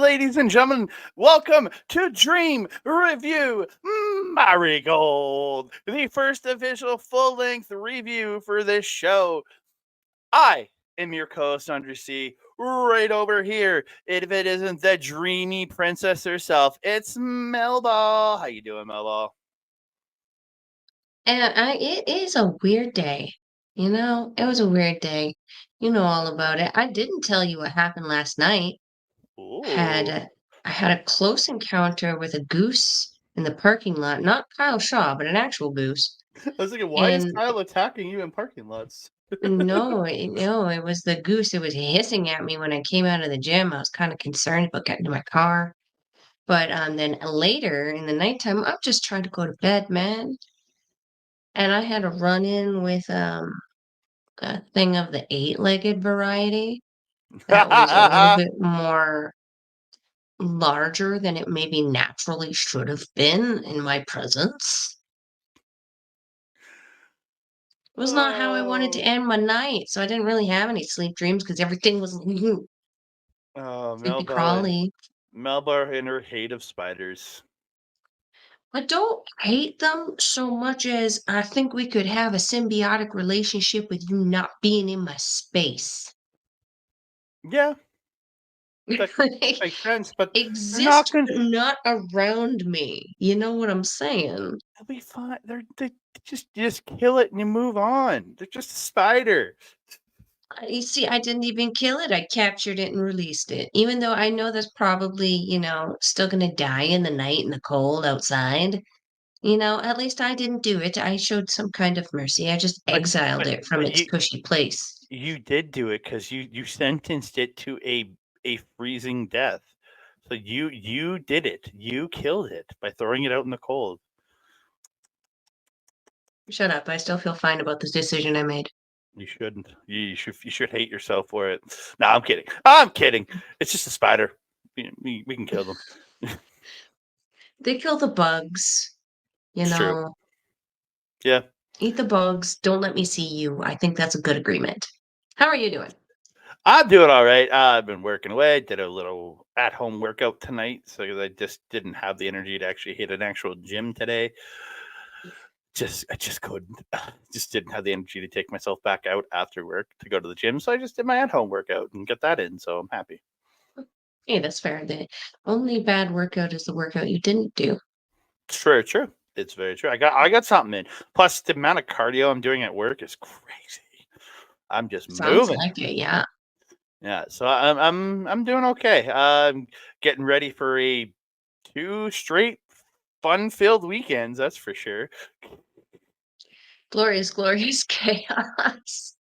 ladies and gentlemen. Welcome to Dream Review MariGold, the first official full-length review for this show. I am your co-host, Andre C. Right over here, if it isn't the dreamy princess herself, it's Melball. How you doing, Melball? It is a weird day. It was a weird day. You know all about it. I didn't tell you what happened last night. Had Ooh. a, I had a close encounter with a goose in the parking lot. Not Kyle Shaw, but an actual goose. I was thinking, why is And Kyle attacking you in parking lots? no, it was the goose. It was hissing at me when I came out of the gym. I was kind of concerned about getting to my car. But then later in the nighttime, I'm just trying to go to bed, man. And I had a run-in with a thing of the eight-legged variety that was a little bit more larger than it maybe naturally should have been in my presence. It was not how I wanted to Oh. end my night, so I didn't really have any sleep dreams because everything was Oh, sleepy Melba crawly. Melba and her hate of spiders. I don't hate them so much as I think we could have a symbiotic relationship with you not being in my space. Yeah, that Like, makes sense, but they're not exist gonna. but not around me. You know what I'm saying? They'll be fine. They just kill it and you move on. They're just a spider. You see, I didn't even kill it. I captured it and released it. Even though I know that's probably, still gonna die in the night in the cold outside. At least I didn't do it. I showed some kind of mercy. I just But exiled but it from but its cushy place. you did do it because you sentenced it to a freezing death. So you did it. You killed it by throwing it out in the cold. Shut up. I still feel fine about this decision I made. You shouldn't. You should hate yourself for it. No, I'm kidding. I'm kidding. It's just a spider. We can kill them. They kill the bugs, you It's true. know. Yeah. Eat the bugs. Don't let me see you. I think that's a good agreement. How are you doing? I'm doing all right. I've been working away. Did a little at home workout tonight, so I just didn't have the energy to actually hit an actual gym today. I just couldn't. Just didn't have the energy to take myself back out after work to go to the gym. So I just did my at home workout and get that in. So I'm happy. Hey, that's fair. The only bad workout is the workout you didn't do. It's very true. It's very true. I got something in. Plus the amount of cardio I'm doing at work is crazy. I'm just Sounds moving. like it, yeah. Yeah. So I'm doing okay. I'm getting ready for a 2 straight fun-filled weekends. That's for sure. Glorious, glorious chaos.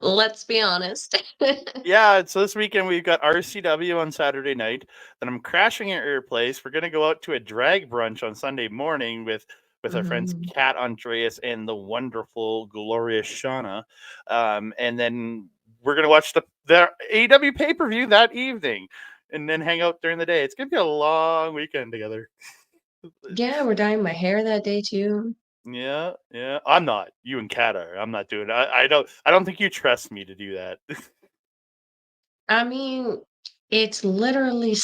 Let's be honest. Yeah, so this weekend we've got RCW on Saturday night. Then I'm crashing at your place. We're gonna go out to a drag brunch on Sunday morning with our friends Mm. Kat Andreas and the wonderful glorious Shauna. And then we're gonna watch the AEW pay-per-view that evening and then hang out during the day. It's gonna be a long weekend together. Yeah, we're dyeing my hair that day too. Yeah, yeah. I'm not. You and Kat are. I'm not doing it. I don't think you trust me to do that. I mean, it's literally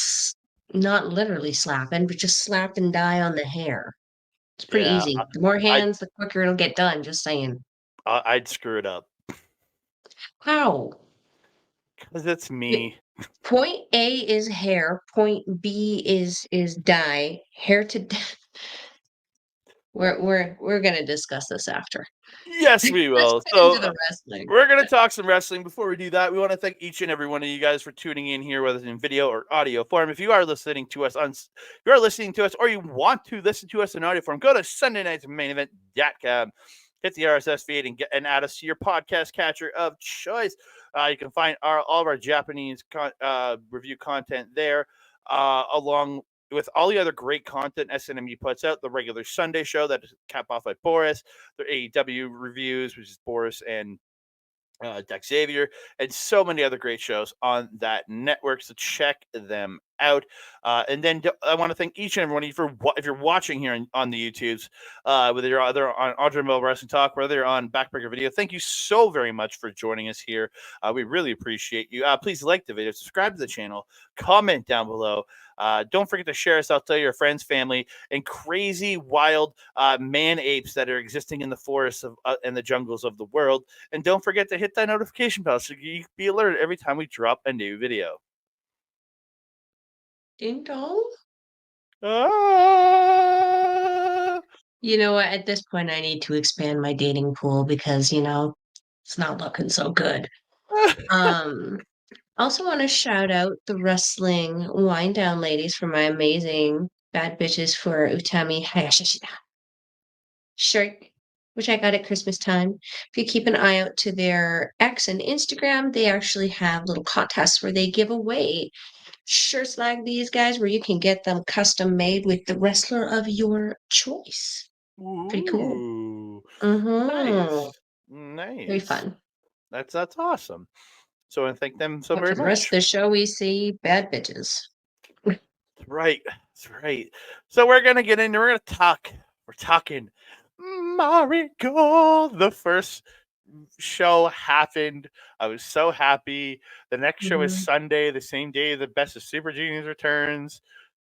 not literally slapping, but just slap and dye on the hair. It's pretty Yeah, easy. The more I hands, the quicker it'll get done. Just saying. I'd screw it up How? because it's Wait, me. point A is hair. Point B is dye. Hair to we're gonna discuss this after. Yes, we Let's will. get So into the wrestling. we're gonna talk some wrestling. Before we do that, we want to thank each and every one of you guys for tuning in here, whether it's in video or audio form. If you are listening to us or you want to listen to us in audio form, go to Sunday Night's Main Event.com. Hit the RSS feed and add us to your podcast catcher of choice. You can find all of our Japanese review content there, along with all the other great content SNME puts out. The regular Sunday show that is capped off by Boris, the AEW reviews, which is Boris and Dex Xavier, and so many other great shows on that network. So check them out. And then I want to thank each and every one of you for if you're watching here on the YouTubes, whether you're either on Andre Melball Wrestling Talk, whether you're on Backbreaker Video. Thank you so very much for joining us here. We really appreciate you. Please like the video, subscribe to the channel, comment down below. Don't forget to share us out to your friends, family, and crazy, wild man apes that are existing in the forests and the jungles of the world. And don't forget to hit that notification bell so you can be alerted every time we drop a new video. Ding dong. Ah! You know what? At this point, I need to expand my dating pool because, it's not looking so good. Also want to shout out the wrestling wind down ladies for my amazing bad bitches for Utami Hayashishita shirt, which I got at Christmas time. If you keep an eye out to their X and Instagram, they actually have little contests where they give away shirts like these guys where you can get them custom made with the wrestler of your choice. Pretty cool. Ooh, Mm-hmm. nice, Very nice. fun. That's awesome. So I thank them so But very for the rest of much. the show, we see bad bitches. That's right. That's right. So we're gonna get into. We're gonna talk. We're talking MariGold. The first show happened. I was so happy. The next show is Mm-hmm. Sunday, the same day the Best of Super Juniors returns.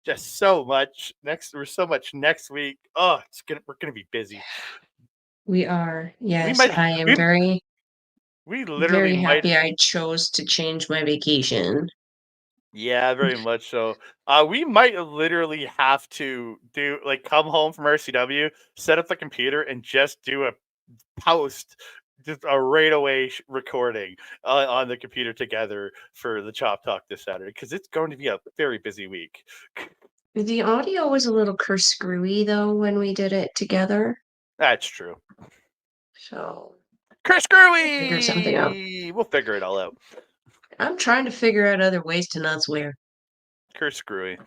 Just so much there's so much next week. Oh, we're gonna be busy. We are. We Yes, might I am we we literally very might. happy I chose to change my vacation. Yeah, very much so. We might literally have to do like come home from RCW, set up the computer, and just do a post, just a right away recording on the computer together for the Chop Talk this Saturday because it's going to be a very busy week. The audio was a little screwy though when we did it together. That's true. So Chris we'll figure something out. Screwy! We'll figure it all out. I'm trying to figure out other ways to not swear. Chris Screwy.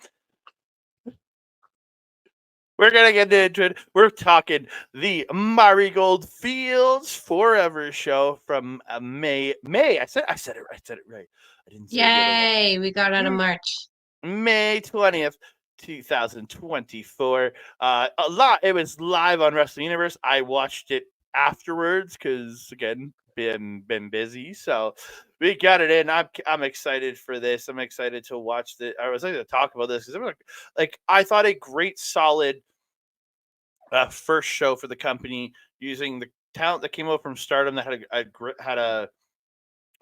We're gonna get into it. We're talking the MariGold Fields Forever show from May. I said it right. I said it right. I didn't say the other one. Yay! We got out of March. May 20th, 2024. It was live on Wrestling Universe. I watched it afterwards because again, been busy. So we got it in. I'm excited for this. I'm excited to watch this. I was excited to talk about this because I thought a great solid first show for the company using the talent that came over from Stardom that had a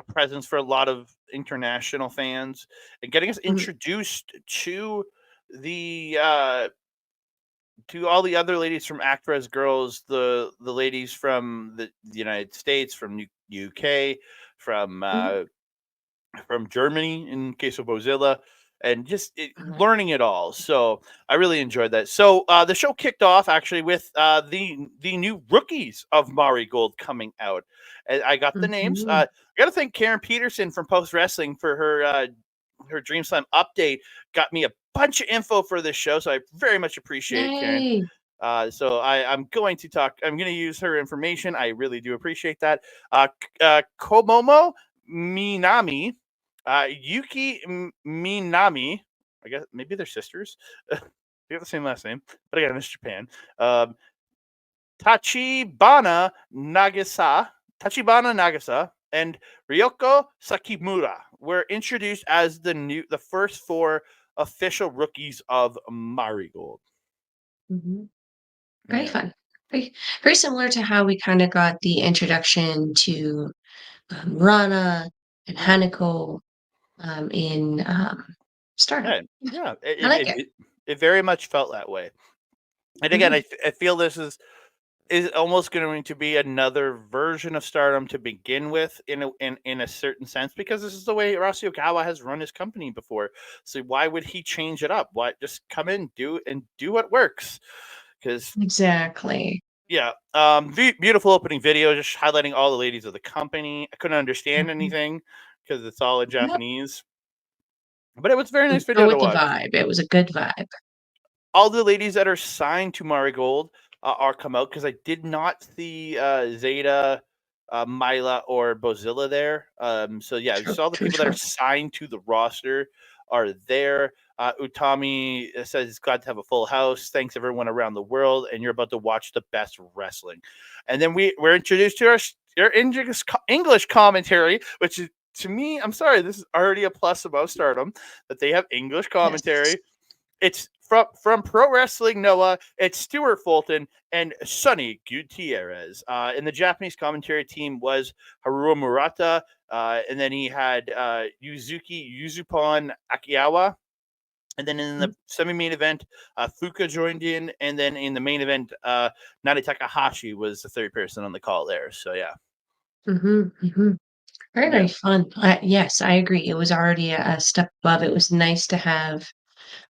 presence for a lot of international fans and getting us introduced to the to all the other ladies from Actors Girls, the ladies from the United States, from UK, from Germany in case of Bozilla, and just learning it all. So I really enjoyed that. So the show kicked off actually with the new rookies of MariGold coming out. And I got the names. I got to thank Karen Peterson from Post Wrestling for her Dream Slam update. Got me a bunch of info for this show, so I very much appreciate it, Karen. Yay! So I'm going to talk. I'm going to use her information. I really do appreciate that. Komomo Minami, Yuki Minami. I guess maybe they're sisters. They got the same last name, but again, it's Japan. Tachibana Nagasa, and Ryoko Sakimura were introduced as the first four official rookies of MariGold. Very fun. Very, very similar to how we kind of got the introduction to Rana and Hanako in Stardom. Yeah, I like it. it very much felt that way. And again, I feel this is almost going to be another version of Stardom to begin with in a certain sense because this is the way Hiroshi Ogawa has run his company before. So why would he change it up? Why just come in, do what works? Because Exactly. yeah, beautiful opening video, just highlighting all the ladies of the company. I couldn't understand anything because it's all in Japanese, but it was a very nice Go video to with the watch. vibe. It was a good vibe. All the ladies that are signed to MariGold are come out because I did not see Zeta, Mila, or Bozilla there. So yeah, just all the people that are signed to the roster are there. Utami says he's glad to have a full house. Thanks everyone around the world, and you're about to watch the best wrestling. And then we're introduced to our English commentary, which is, to me, I'm sorry, this is already a plus above Stardom that they have English Yes. commentary. It's from Pro Wrestling Noah. It's Stuart Fulton and Sonny Gutierrez. And the Japanese commentary team was Haruo Murata, and then he had Yuzuki Yuzupon Akiawa. And then in the semi-main event, Fuka joined in, and then in the main event, Nari Takahashi was the third person on the call there. So yeah, Very, yeah. very fun. Yes, I agree. It was already a step above. It was nice to have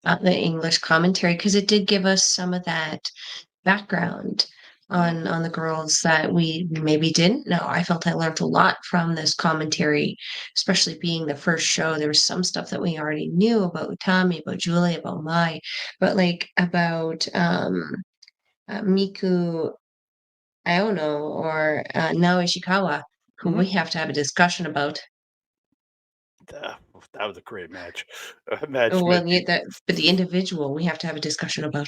the English commentary because it did give us some of that background Mm-hmm. on the girls that we maybe didn't know. I felt I learned a lot from this commentary, especially being the first show. There was some stuff that we already knew about Utami, about Julie, about Mai, but like about Miku, Aono, or now Ishikawa, who Mm-hmm. we have to have a discussion about. That was a great match. Match Well, made yeah, me but the individual we have to have a discussion about.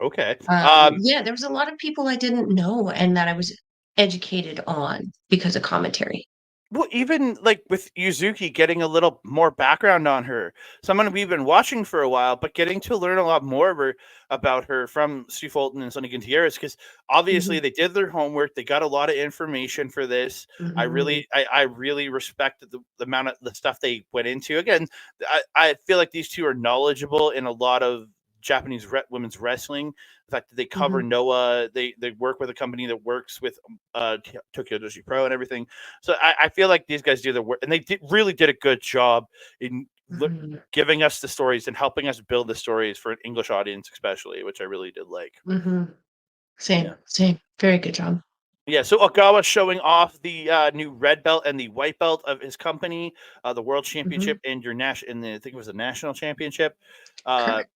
okay. Yeah, there was a lot of people I didn't know and that I was educated on because of commentary. Well, even like with Yuzuki getting a little more background on her, someone we've been watching for a while, but getting to learn a lot more of her, about her from Stu Fulton and Sonny Gutierrez, because obviously Mhm, they did their homework. They got a lot of information for this. mhm, I really respected the amount of the stuff they went into. Again, I feel like these two are knowledgeable in a lot of Japanese women's wrestling. The fact that they cover mhm, Noah, they work with a company that works with Tokyo Joshi Pro and everything. So I feel like these guys do their work, and they really did a good job in mhm, giving us the stories and helping us build the stories for an English audience, especially, which I really did like. mhm. Yeah. Same, same. Very good job. Yeah, so Ogawa showing off the new red belt and the white belt of his company, the World Mhm, Championship and your national, and I think it was the National Championship. Uh, correct.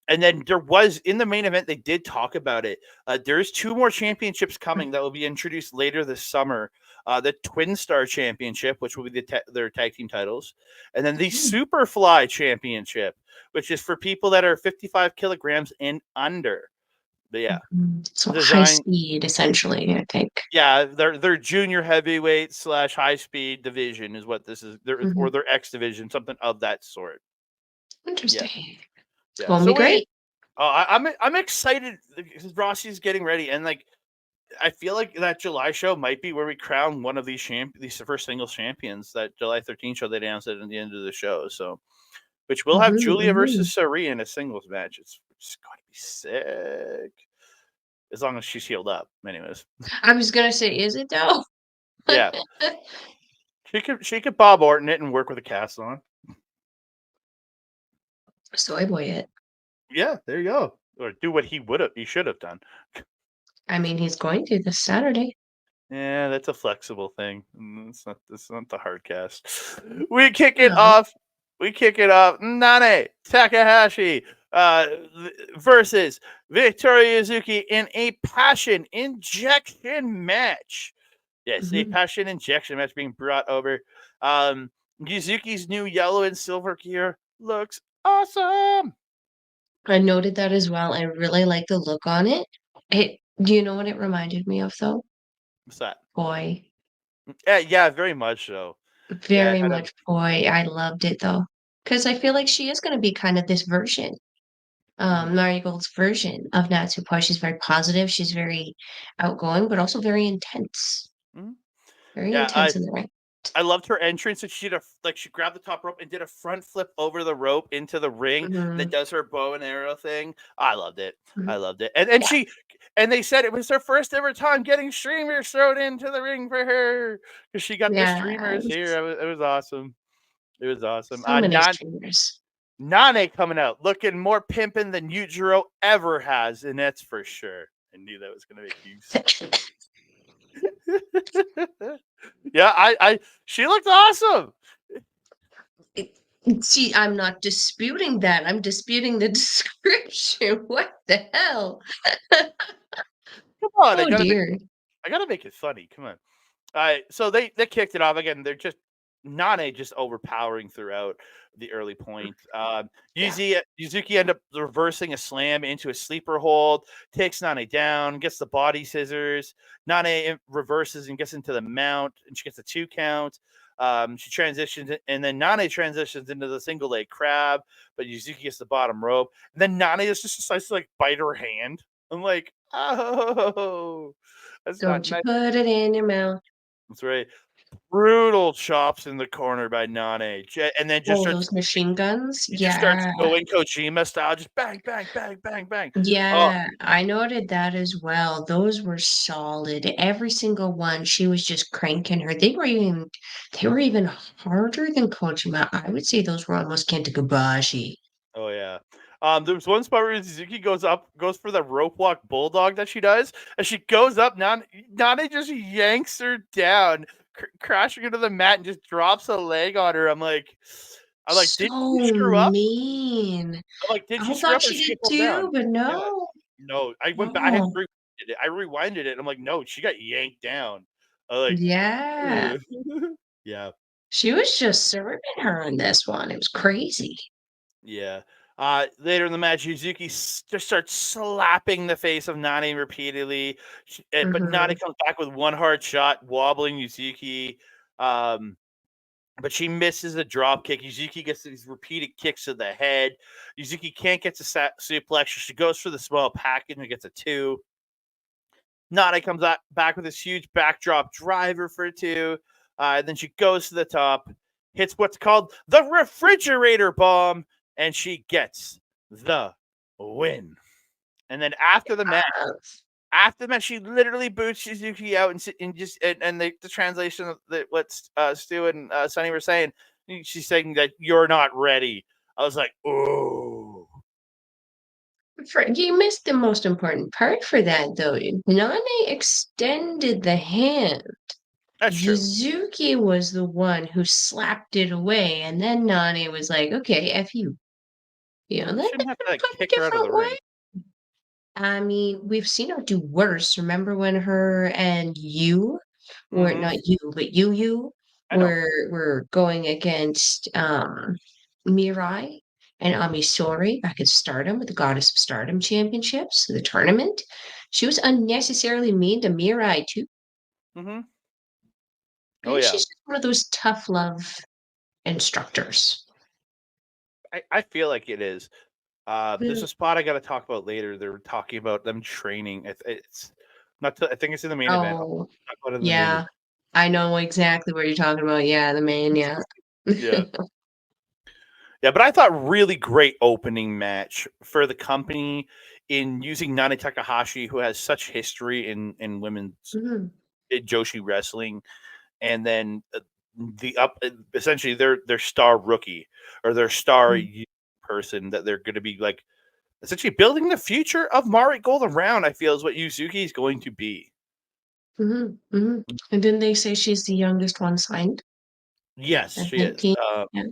and then there was in the main event, they did talk about it. There's two more championships coming that will be introduced later this summer. The Twin Star Championship, which will be their tag team titles, and then the Mhm, Superfly Championship, which is for people that are 55 kilograms and under. But yeah, mhm. So high design. speed, essentially, I think. Yeah, their junior heavyweight slash high speed division is what this is, or Mhm. their X division, something of that sort. Yeah, Interesting. It's yeah. gonna So be we, great. I'm excited because Rossi's getting ready, and like I feel like that July show might be where we crown one of these first singles champions. That July 13th show, they announced it at the end of the show. So, which will have Mhm, Giulia mhm. versus Sareee in a singles match. It's going to be sick as long as she's healed up. Anyways, I was gonna say, is it though? yeah, she could Bob Orton it and work with a cast on. Soy boy it. Yeah, there you go. Or do what he should have done. I mean, he's going to this Saturday. Yeah, that's a flexible thing. It's not the hard cast. We kick it No. off. We kick it off. Nane Takahashi versus Victoria Yuzuki in a passion injection match. Yes, a Mhm. passion injection match being brought over. Yuzuki's new yellow and silver gear looks awesome. I noted that as well. I really like the look on it. Do you know what it reminded me of though? What's that? Boy. Yeah, very much so. Yeah, it Very had a much boy. I loved it though. Because I feel like she is going to be kind of this version, mhm, Marigold's version of Natsupoi. She's very positive. She's very outgoing, but also very intense. mhm. Very Yeah, intense in the ring. I loved her entrance, and she grabbed the top rope and did a front flip over the rope into the ring that Hmm. does her bow and arrow thing. I loved it. Hmm. I loved it. And Yeah. they said it was her first ever time getting streamers thrown into the ring for her because she got the streamers here. Yes. It was awesome. It was awesome. So many streamers. Nane coming out looking more pimping than Yujiro ever has, and that's for sure. I knew that was gonna make you. Yeah, she looked awesome. It- See, I'm not disputing that. I'm disputing the description. What the hell? Come on, Oh dear. I gotta make it funny. Come on. All right, so they kicked it off again. They're just Nane just overpowering throughout the early point. Yeah. Yuzuki end up reversing a slam into a sleeper hold, takes Nane down, gets the body scissors. Nane reverses and gets into the mount, and she gets a 2 count. She transitions, and then Nane transitions into the single leg crab, but Yuzuki gets the bottom rope. And then Nane just decides to like bite her hand. I'm like, oh, that's not Don't you nice. put it in your mouth. That's right. Brutal chops in the corner by Nane, and then Oh, those machine guns? just starts Yeah. going Kojima style, just bang, bang, bang, bang, bang. Oh, Yeah, I noted that as well. Those were solid. Every single one, she was just cranking her. They were even harder than Kojima. I would say those were almost Kentagabashi. oh yeah. There was one spot where Suzuki goes for the rope walk bulldog that she does, and she goes up. Nane just yanks her down, crashing into the mat, and just drops a leg on her. I'm like, did she So screw up? mean. I'm like, did she I screw thought up or she did she did get pulled too, down? but Yeah, no. no. I went back. Oh, I rewinded it. And I'm like, no, she got yanked down. I like, yeah. ugh. Yeah. She was just serving her in this one. It was crazy. Yeah. Later in the match, Yuzuki just starts slapping the face of Nani repeatedly, but Nani Hmm. comes back with one hard shot, wobbling Yuzuki. Um, but she misses a drop kick. Yuzuki gets these repeated kicks to the head. Yuzuki can't get to suplex. She goes for the small package and gets a 2. Nani comes back with this huge backdrop driver for a 2. Then she goes to the top, hits what's called the refrigerator bomb, and she gets the win. And then after the match, she literally boots Suzuki out and the translation of what Stu and Sonny were saying. She's saying that you're not ready. I was like, oh, You missed the most important part for that, though. Nane extended the hand. that's true. Yuzuki was the one who slapped it away, and then Nane was like, "Okay, F you." You That shouldn't have to like, come a kick her out of the different way. ring. I mean, we've seen her do worse. Remember when her and you were Mm-hmm. not you, but you I know. were going against Mirai and Amisori back in Stardom with the Goddess of Stardom Championships, the tournament. She was unnecessarily mean to Mirai too. Mm-hmm. Oh Maybe yeah. she's just one of those tough love instructors. I feel like it is. There's Mm. a spot I got to talk about later. They're talking about them training. It's not. I think it's in the main event. I'll Oh, talk about it in the main event. yeah. I know exactly what you're talking about. Yeah, the man, yeah. Yeah, yeah. But I thought really great opening match for the company in using Nani Takahashi, who has such history in women's Mhm, Joshi wrestling, and then essentially their star rookie or their star mhm, person that they're going to be like essentially building the future of MariGold around. I feel is what Yuzuki is going to be. mhm, mhm. And didn't they say she's the youngest one signed Yes, at she is. 19? Yeah.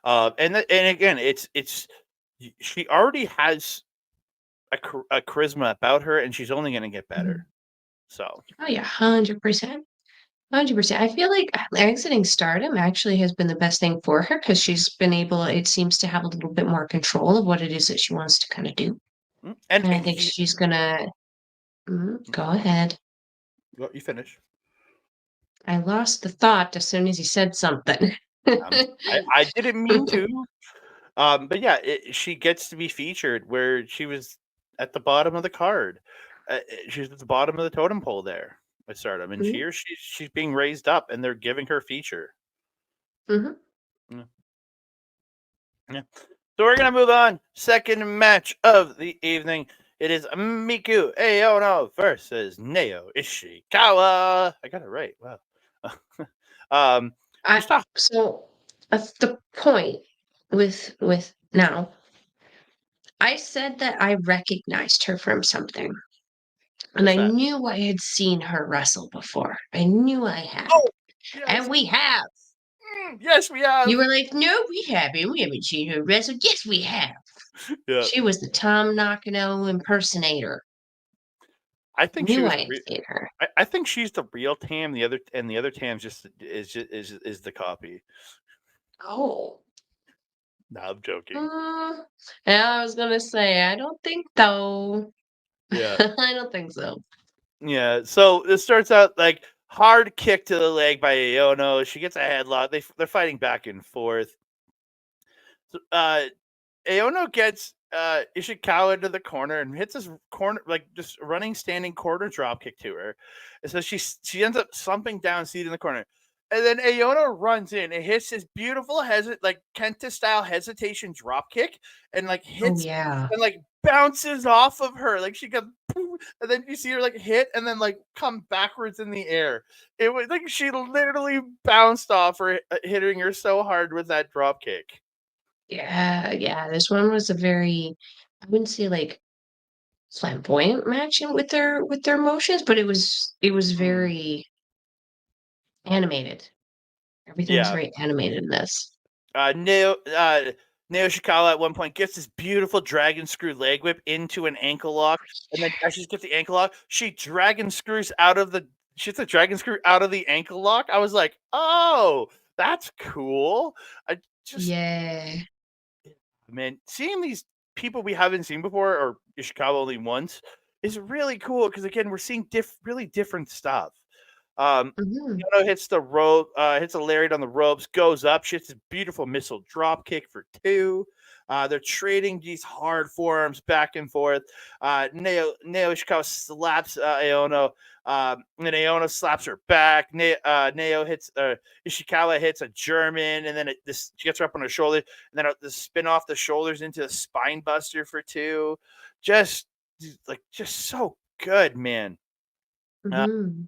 Yeah, and again, she already has a charisma about her, and she's only going to get better. Mhm. So Oh yeah, 100%. 100%. I feel like exiting Stardom actually has been the best thing for her because she's been able, it seems to have a little bit more control of what it is that she wants to kind of do. and And I think she's gonna, go ahead. well, you finish. I lost the thought as soon as you said something. I didn't mean to. But yeah, she gets to be featured where she was at the bottom of the card. She's at the bottom of the totem pole there at Stardom, and Mhm, here she's being raised up, and they're giving her feature. mhm. Yeah. Yeah. So we're gonna move on. Second match of the evening. It is Miku Aono versus Neo Ishikawa. I got it right. Wow. um, I just off. so the point with now, I said that I recognized her from something, and What's I that? knew I had seen her wrestle before. I knew I had, Oh, yes. and we have. Yes, we have. You were like, "No, we haven't. We haven't seen her wrestle." Yes, we have. Yeah. She was the Tom Nakano impersonator. I think she Knew was I the had seen her. I think she's the real Tam. The other Tam is the copy. Oh. No, I'm joking. Uh, yeah, I was gonna say, I don't think so. Yeah. I don't think so. Yeah, so it starts out like hard kick to the leg by Aono. She gets a headlock. They're fighting back and forth. Aono gets Ishikawa into the corner and hits this corner like just running standing corner drop kick to her. And so she ends up slumping down seated in the corner. And then Aono runs in and hits this beautiful like Kenta style hesitation drop kick and like Oh hits yeah. and like bounces off of her. Like she goes poof, and then you see her like hit and then like come backwards in the air. It was like she literally bounced off her, hitting her so hard with that drop kick. Yeah, yeah. This one was a very, I wouldn't say like flamboyant match with their motions, but it was Mm. very animated. Everything was Yeah. very animated in this. Neo Ishikawa at one point gets this beautiful dragon screw leg whip into an ankle lock, and then as she gets the ankle lock, she gets the dragon screw out of the ankle lock. I was like, oh, that's cool. I just Yeah. man, seeing these people we haven't seen before or Ishikawa only once is really cool because again, we're seeing really different stuff. Mhm. Yano hits the rope, hits a lariat on the ropes, goes up, shits a beautiful missile drop kick for two. They're trading these hard forearms back and forth. Neo Ishikawa slaps Aono, and Aono slaps her back. Neo hits Ishikawa hits a German, and then she gets her up on her shoulder, and then the spin off the shoulders into a spine buster for two. Just just so good, man. Uh, Mhm.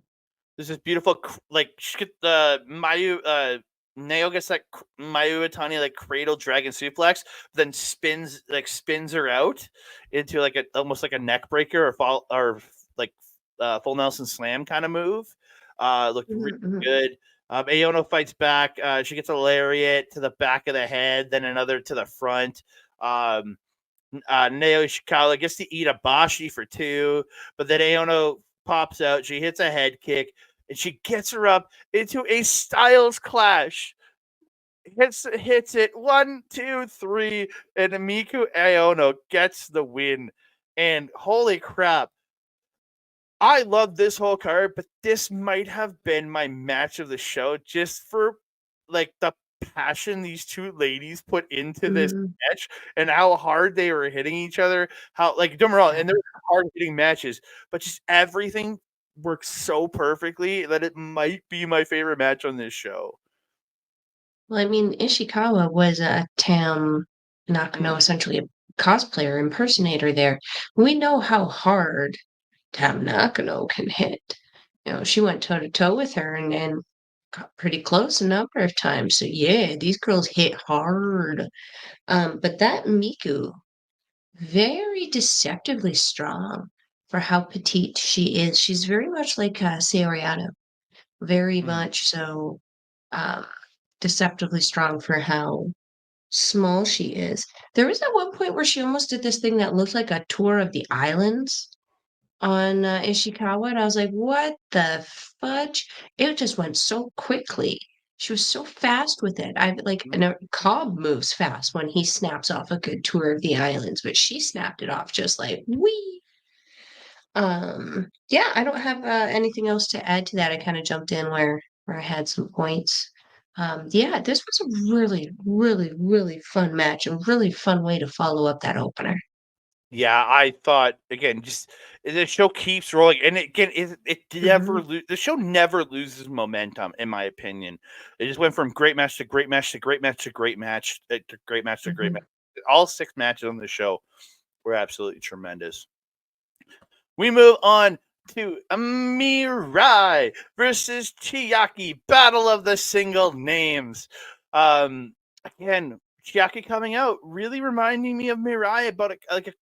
there's this beautiful, like, she get the Mayu, Nail gets that Mayu Itani like cradle dragon suplex, then spins her out into like almost like a neck breaker or fall or like full Nelson slam kind of move. Looked really Mhm, mhm. good. Aono fights back. She gets a lariat to the back of the head, then another to the front. Um, Neo Ishikawa gets to eat a bashi for two, but then Aono pops out. She hits a head kick, and she gets her up into a Styles clash. Hits it 1, 2, 3, and Miku Aono gets the win. And holy crap, I love this whole card, but this might have been my match of the show just for like the passion these two ladies put into this Mhm. match and how hard they were hitting each other. How like don't get me wrong, Yeah. and they're hard hitting matches, but just everything works so perfectly that it might be my favorite match on this show. Well, I mean, Ishikawa was a Tam Nakano, Mm, essentially a cosplayer impersonator there. We know how hard Tam Nakano can hit. You know, she went toe to toe with her and got pretty close a number of times. So yeah, these girls hit hard. But that Miku, very deceptively strong for how petite she is. She's very much like Sayoriano, very mm. much so um, deceptively strong for how small she is. There was at one point where she almost did this thing that looked like a tour of the islands on Ishikawa, and I was like, "What the fudge?" It just went so quickly. She was so fast with it. I like, Mm. and Cobb moves fast when he snaps off a good tour of the islands, but she snapped it off just like wee. Yeah, I don't have anything else to add to that. I kind of jumped in where I had some points. Yeah, this was a really, really, really fun match and really fun way to follow up that opener. Yeah, I thought again, just the show keeps rolling, and again, it Hmm. never the show never loses momentum, in my opinion. It just went from great match to great match to great match to great match to great match to great match. Hmm. All six matches on the show were absolutely tremendous. We move on to Mirai versus Chiaki, Battle of the Single Names. Again, Chiaki coming out really reminding me of Mirai about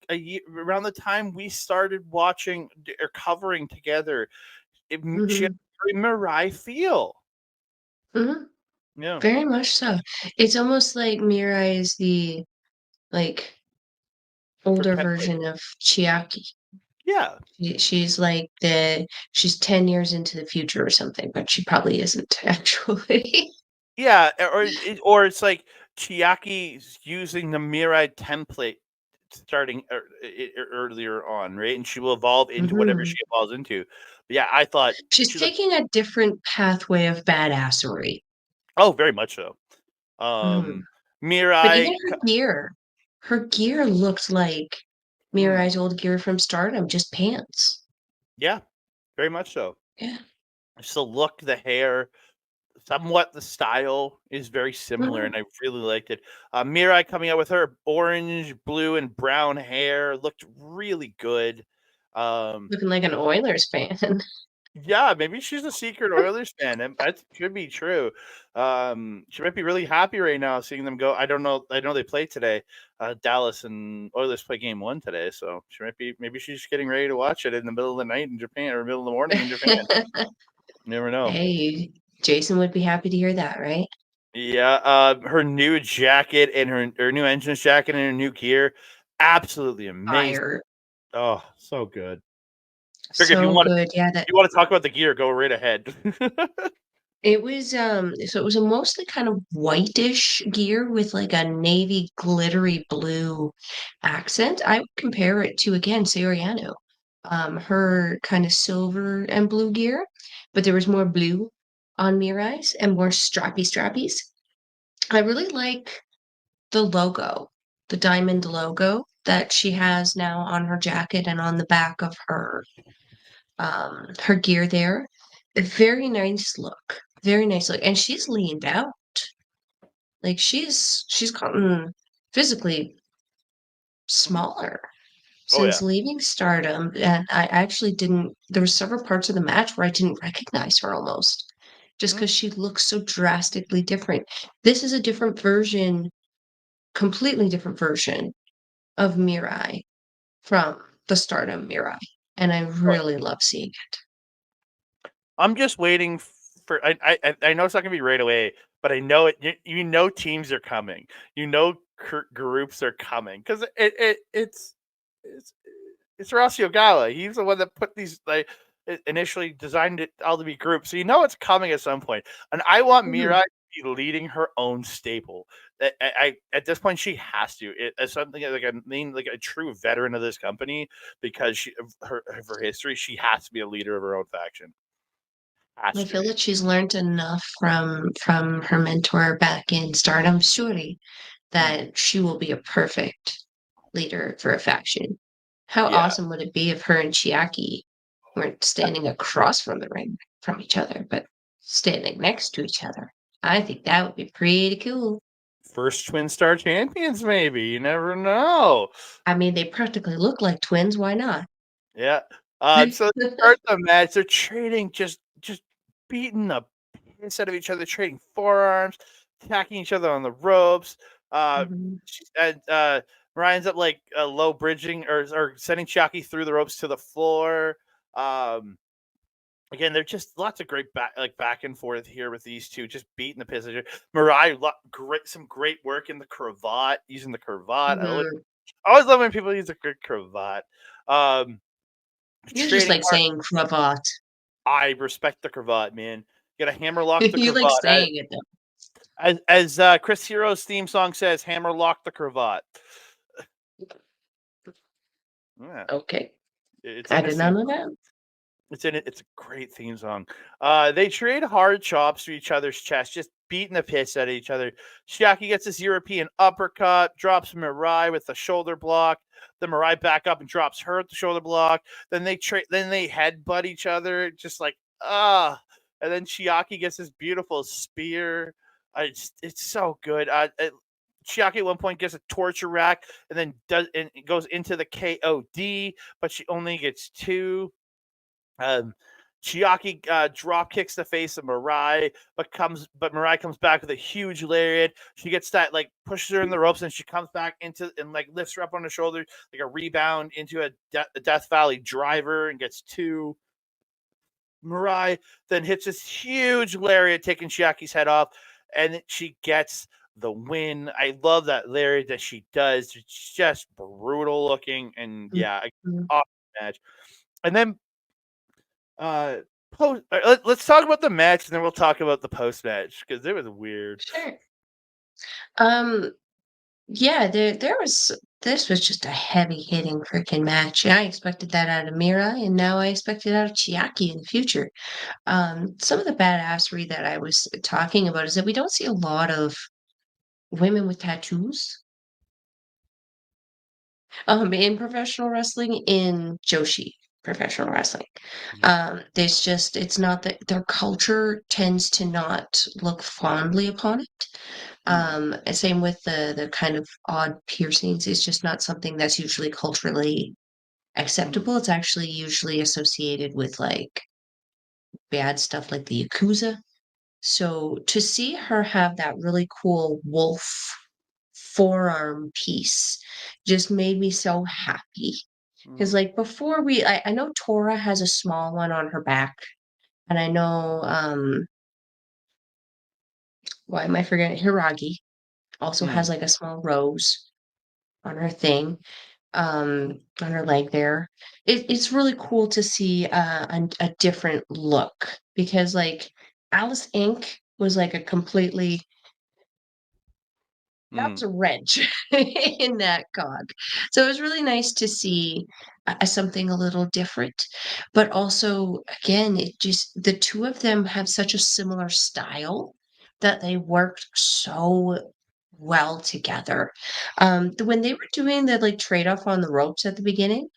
a year around the time we started watching or covering together. She had Hmm. a very Mirai feel. Hmm. Yeah. Very much so. It's almost like Mirai is the like older Pretend like version of Chiaki. Yeah. She's like she's 10 years into the future or something, but she probably isn't actually. Yeah, or it's like Chiaki's using the Mirai template starting earlier on, right? And she will evolve into whatever Mhm. she evolves into. But yeah, I thought She's she looked taking a different pathway of badassery. oh, very much so. Mhm. Um, But even Mirai, her gear looked like mm, Mirai's old gear from Stardom, just pants. yeah, very much so. Yeah. Just the look, the hair, somewhat the style is very similar, Mhm. and I really liked it. Mirai coming out with her orange, blue, and brown hair looked really good. Um, Looking like an Oilers fan. yeah, maybe she's a secret Oilers fan. That could be true. She might be really happy right now seeing them go. I don't know. I know they play today. Dallas and Oilers play game one today, so she might be. Maybe she's getting ready to watch it in the middle of the night in Japan or middle of the morning in Japan. You never know. Hey, Jason would be happy to hear that, right? Yeah, her new jacket and her new engine's jacket and her new gear, absolutely amazing. Fire. Oh, so good. Figure if you So want good. Yeah, if you want to talk about the gear, go right ahead. it was so it was a mostly kind of whitish gear with like a navy glittery blue accent. I would compare it to again Soriano. Her kind of silver and blue gear, but there was more blue on Mirai's and more strappies. I really like the logo, the diamond logo that she has now on her jacket and on the back of her gear there. A very nice look. Very nice look. And she's leaned out. Like she's gotten physically smaller Oh since yeah. leaving Stardom. And I actually didn't there were several parts of the match where I didn't recognize her almost. Just Mhm. because she looks so drastically different. This is a different version, completely different version of Mirai from the Stardom Mirai. And I Oh, really love seeing it. I'm just waiting for. I know it's not gonna be right away, but I know it. You know teams are coming. You know groups are coming because it's it's Horacio Gala. He's the one that put these initially designed it all to be groups, so you know it's coming at some point. And I want Mhm. Mirai to be leading her own staple. At this point she has to. As something like like a true veteran of this company because of her history, she has to be a leader of her own faction. Has I to feel be. that she's learned enough from her mentor back in Stardom Shuri Mm, that she will be a perfect leader for a faction. How yeah, awesome would it be if her and Chiaki weren't standing across from the ring from each other, but standing next to each other? I think that would be pretty cool. first twin star champions. Maybe you never know. I mean, they practically look like twins. Why not? Yeah. So to start the match, they're trading just beating the piss out of each other, trading forearms, attacking each other on the ropes. Mhm. And Ryan's up like low bridging or sending Chiaki through the ropes to the floor. Um, Again, they're just lots of great back and forth here with these two, just beating the piss out of each other. Mirai, some great work in the cravat, using the cravat. Mhm. I always love when people use a good cravat. Um, You just Trading like hard. saying cravat. I respect the cravat, man. You gotta hammer lock the You like cravat. saying it though. As Chris Hero's theme song says, hammer lock the cravat. Yeah, Okay. it's I in his did not theme know song. that. It's in it. It's a great theme song. They trade hard chops to each other's chest, just beating the piss out of each other. Chiaki gets his European uppercut, drops Mirai with the shoulder block. Then Mirai back up and drops her at the shoulder block. Then they trade. Then they headbutt each other, just like And then Chiaki gets this beautiful spear. It's so good. Chiaki at one point gets a torture rack and then it goes into the KOD, but she only gets two. um, Chiaki drop kicks the face of Mirai, but Mirai comes back with a huge lariat. She gets that like pushes her in the ropes, and she comes back into and like lifts her up on her shoulder like a rebound into a Death Valley driver and gets two. Mirai then hits this huge lariat, taking Chiaki's head off, and she gets the win. I love that lariat that she does. It's just brutal looking, and yeah, Mhm. match. And then let's talk about the match, and then we'll talk about the post match because it was weird. Sure. Um, yeah, there was this was just a heavy hitting freaking match. I expected that out of Mirai, and now I expect it out of Chiaki in the future. Some of the badassery that I was talking about is that we don't see a lot of women with tattoos. In professional wrestling, in Joshi professional wrestling. There's just it's not that their culture tends to not look fondly upon it. And same with the kind of odd piercings. It's just not something that's usually culturally acceptable. It's actually usually associated with like bad stuff like the Yakuza. So to see her have that really cool wolf forearm piece just made me so happy. Because like before I know Tora has a small one on her back, and I know why am I forgetting Hiragi also has like a small rose on her thing, on her leg there. It's really cool to see a different look because like Alice Inc. was like a completely that was a wrench in that cog. So it was really nice to see something a little different, but also again, it just the two of them have such a similar style that they worked so well together. When they were doing the like trade off on the ropes at the beginning,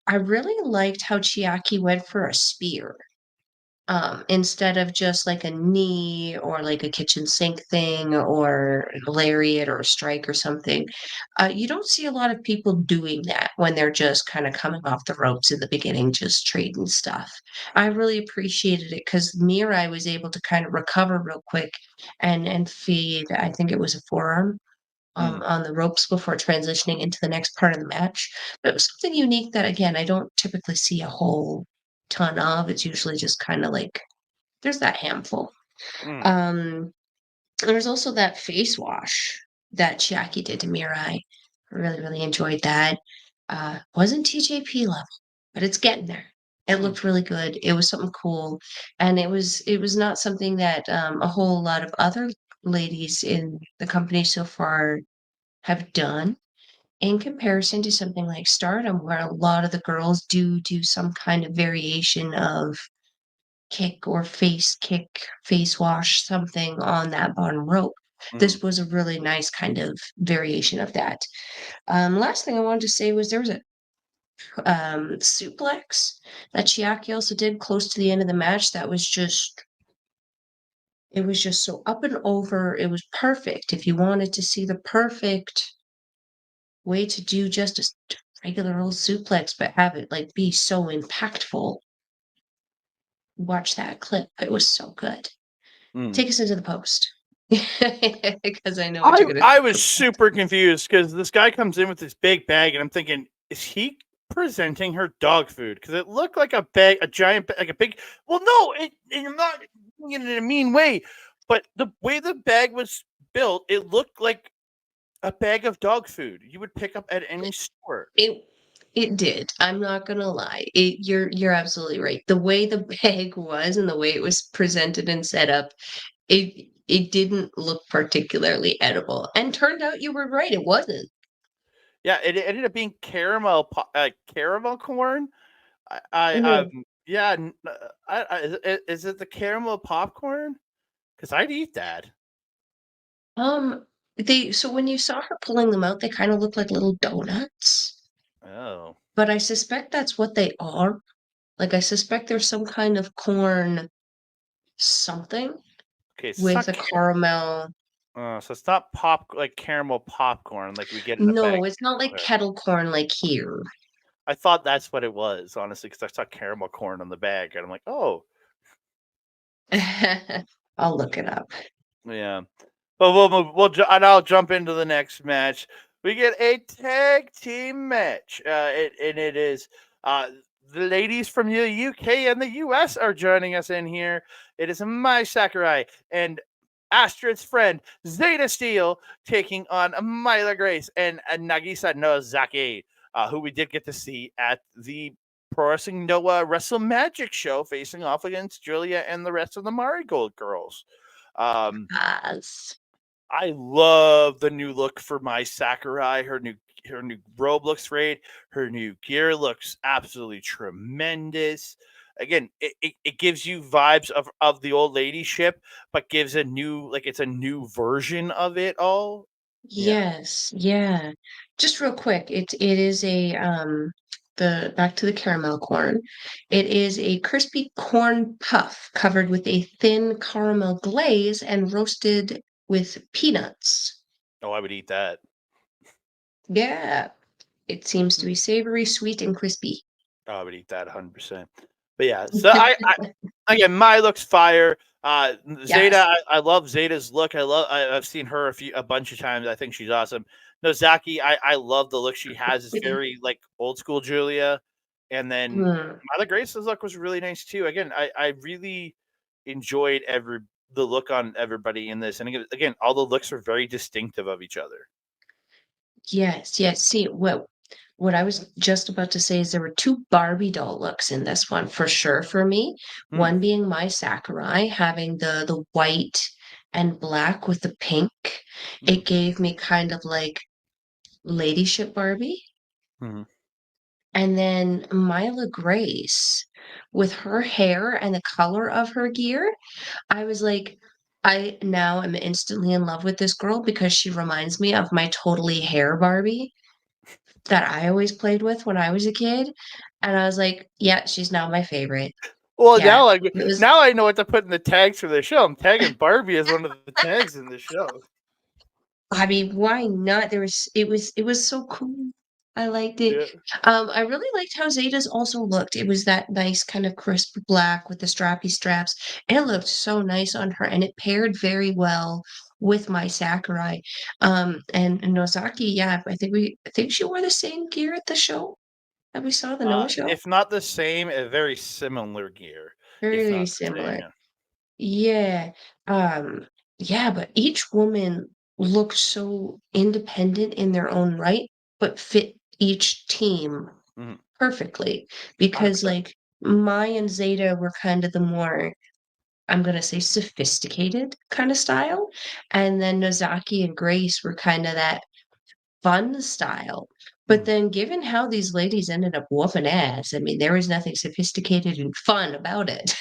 I really liked how Chiaki went for a spear instead of just like a knee or like a kitchen sink thing or a lariat or a strike or something. You don't see a lot of people doing that when they're just kind of coming off the ropes in the beginning, just trading stuff. I really appreciated it because Mirai was able to kind of recover real quick and feed, I think it was a forearm. On the ropes before transitioning into the next part of the match. But it was something unique that, again, I don't typically see a whole ton of. It's usually just kind of like there's that handful. Um, there's also that face wash that Chiaki did to Mirai. I really, really enjoyed that. Wasn't TJP level, but it's getting there. It looked really good. It was something cool, and it was not something that a whole lot of other ladies in the company so far have done in comparison to something like Stardom, where a lot of the girls do some kind of variation of kick or face wash, something on that bottom rope. This was a really nice kind of variation of that. Last thing I wanted to say was there was a suplex that Chiaki also did close to the end of the match that was just it was just so up and over. It was perfect. If you wanted to see the perfect way to do just a regular old suplex, but have it like be so impactful, watch that clip. It was so good. Take us into the post. Because I know what you're gonna I think was about. super confused because this guy comes in with this big bag, and I'm thinking, is he presenting her dog food? Because it looked like a bag, a giant, like a big. Well, no, I'm not doing it in a mean way, but the way the bag was built, it looked like a bag of dog food you would pick up at any store. It did. I'm not gonna lie. You're absolutely right. The way the bag was and the way it was presented and set up, it didn't look particularly edible. And turned out you were right, it wasn't. Yeah, it ended up being caramel corn. Mhm. Yeah, is it the caramel popcorn? Because I'd eat that. They so when you saw her pulling them out, they kind of looked like little donuts. Oh, But I suspect that's what they are. Like I suspect there's some kind of corn something okay. So it's with not a caramel. so it's not like caramel popcorn like we get in a bag. No, it's not like Okay. kettle corn like here. I thought that's what it was, honestly, because I saw caramel corn on the bag, and I'm like, oh, I'll look it up. yeah. But and I'll jump into the next match. We get a tag team match, and it is the ladies from the UK and the US are joining us in here. It is Mai Sakurai and Astrid's friend Zeta Steel taking on Myla Grace and Nagisa Nozaki, who we did get to see at the Pro Wrestling Noah Wrestle Magic show facing off against Giulia and the rest of the MariGold girls. Yes. I love the new look for Mai Sakurai. Her new robe looks great. Her new gear looks absolutely tremendous. Again, it gives you vibes of the old lady ship, but gives a new, like, it's a new version of it all. Yeah. Yes, yeah. Just real quick, it is a the back to the caramel corn. It is a crispy corn puff covered with a thin caramel glaze and roasted with peanuts. Oh, I would eat that. Yeah. It seems to be savory, sweet, and crispy. Oh, I would eat that 100%. But yeah, so again, Mai looks fire. Zeta, Yes. I love Zeta's look. I've seen her a bunch of times. I think she's awesome. Nozaki, I love the look she has. It's very like old school Giulia. And then Mm. Mother Grace's look was really nice too. Again, I really enjoyed the look on everybody in this. And again, all the looks are very distinctive of each other. Yes, yes. See, what I was just about to say is there were two Barbie doll looks in this one for sure for me. Hmm. One being my Sakurai having the white and black with the pink. Hmm. It gave me kind of like ladyship Barbie. Hmm. And then Mila Grace with her hair and the color of her gear. I was like, I now am instantly in love with this girl because she reminds me of my totally hair Barbie that I always played with when I was a kid, and I was like, "Yeah, she's now my favorite." Well, Yeah, it was now I know what to put in the tags for the show. I'm tagging Barbie as one of the tags in the show. I mean, why not? It was so cool. I liked it. Yeah. I really liked how Zeta's also looked. It was that nice kind of crisp black with the strappy straps. It looked so nice on her, and it paired very well with my Sakurai. And Nozaki, yeah, I think she wore the same gear at the show that we saw, the Noah show. If not the same, a very similar gear. If Very not the same, similar. yeah. Yeah. Um, yeah, but each woman looks so independent in their own right, but fit each team Mhm. perfectly. Because 100%. like Mai and Zeta were kind of the more, I'm gonna say sophisticated kind of style. And then Nozaki and Grace were kind of that fun style. But Mhm. then given how these ladies ended up whooping ass, I mean, there was nothing sophisticated and fun about it.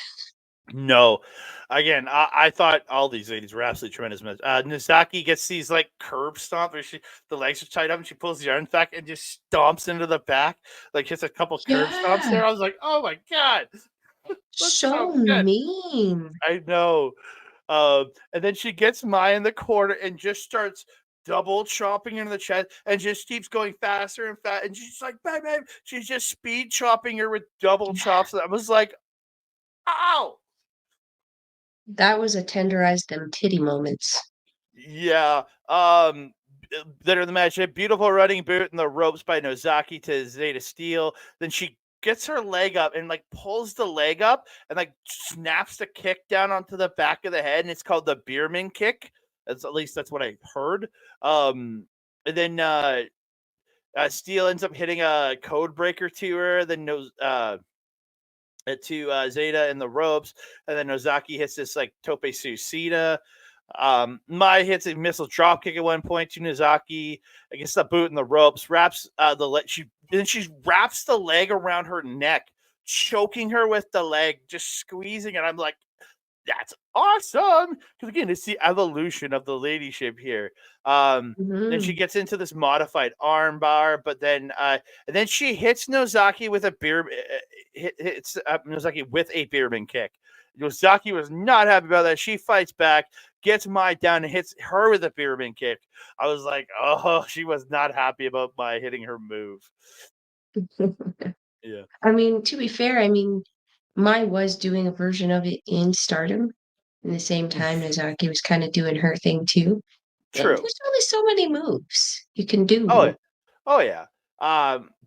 No. Again, I thought all these ladies were absolutely tremendous. Nizaki gets these like curb stomp where the legs are tied up and she pulls the arms back and just stomps into the back, like hits a couple curb stomps Yeah. there. I was like, oh my God, that's so So good. mean. I know. And then she gets Maya in the corner and just starts double chopping into the chest and just keeps going faster and fast. And she's like, bang, bang. She's just speed chopping her with double chops. And I was like, ow. That was a tenderize them titty moments. Yeah. That are the match. A beautiful running boot in the ropes by Nozaki to Zeta Steel. Then she gets her leg up and like pulls the leg up and like snaps the kick down onto the back of the head, and it's called the Beerman kick. At least that's what I heard. And then Steel ends up hitting a code breaker to her. Then knows to Zeta in the ropes, and then Nozaki hits this like tope suicida. Mai hits a missile drop kick at one point to Nozaki. I guess the boot in the ropes, wraps the leg. She wraps the leg around her neck, choking her with the leg, just squeezing it. I'm like, that's awesome. Because again, it's the evolution of the ladyship here. Then she Mhm. gets into this modified arm bar, but then and then she hits Nozaki with a hits Nozaki with a Beerman kick. Nozaki was not happy about that. She fights back, gets Mai down, and hits her with a Beerman kick. I was like, oh, she was not happy about Mai hitting her move. Yeah, I mean, to be fair, I mean, Mai was doing a version of it in Stardom in the same time as Aki was kind of doing her thing too. And true. there's only so many moves you can Oh, do. oh yeah.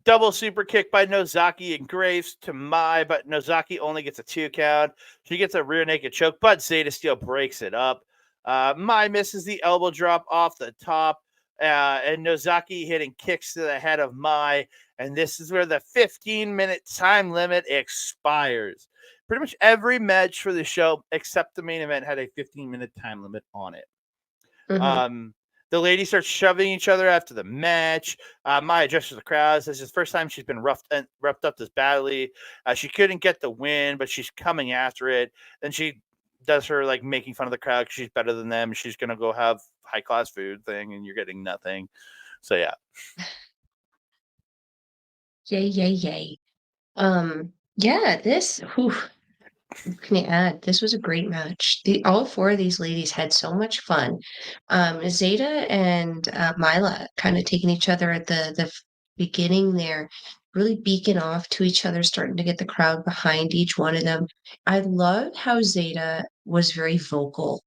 Double super kick by Nozaki and Graves to Mai, but Nozaki only gets a 2 count. She gets a rear naked choke, but Zeta Steel breaks it up. Mai misses the elbow drop off the top, and Nozaki hitting kicks to the head of Mai. And this is where the 15-minute time limit expires. Pretty much every match for the show, except the main event, had a 15-minute time limit on it. Mhm. The ladies start shoving each other after the match. Maya addresses the crowd. Says it's the first time she's been roughed up this badly. She couldn't get the win, but she's coming after it. Then she does her like making fun of the crowd because she's better than them. She's gonna go have high class food thing, and you're getting nothing. So yeah. Yay, yay, yay. Yeah, this whew, what can I add? This was a great match. All four of these ladies had so much fun. Zeta and Mila kind of taking each other at the beginning there, really beaking off to each other, starting to get the crowd behind each one of them. I love how Zeta was very vocal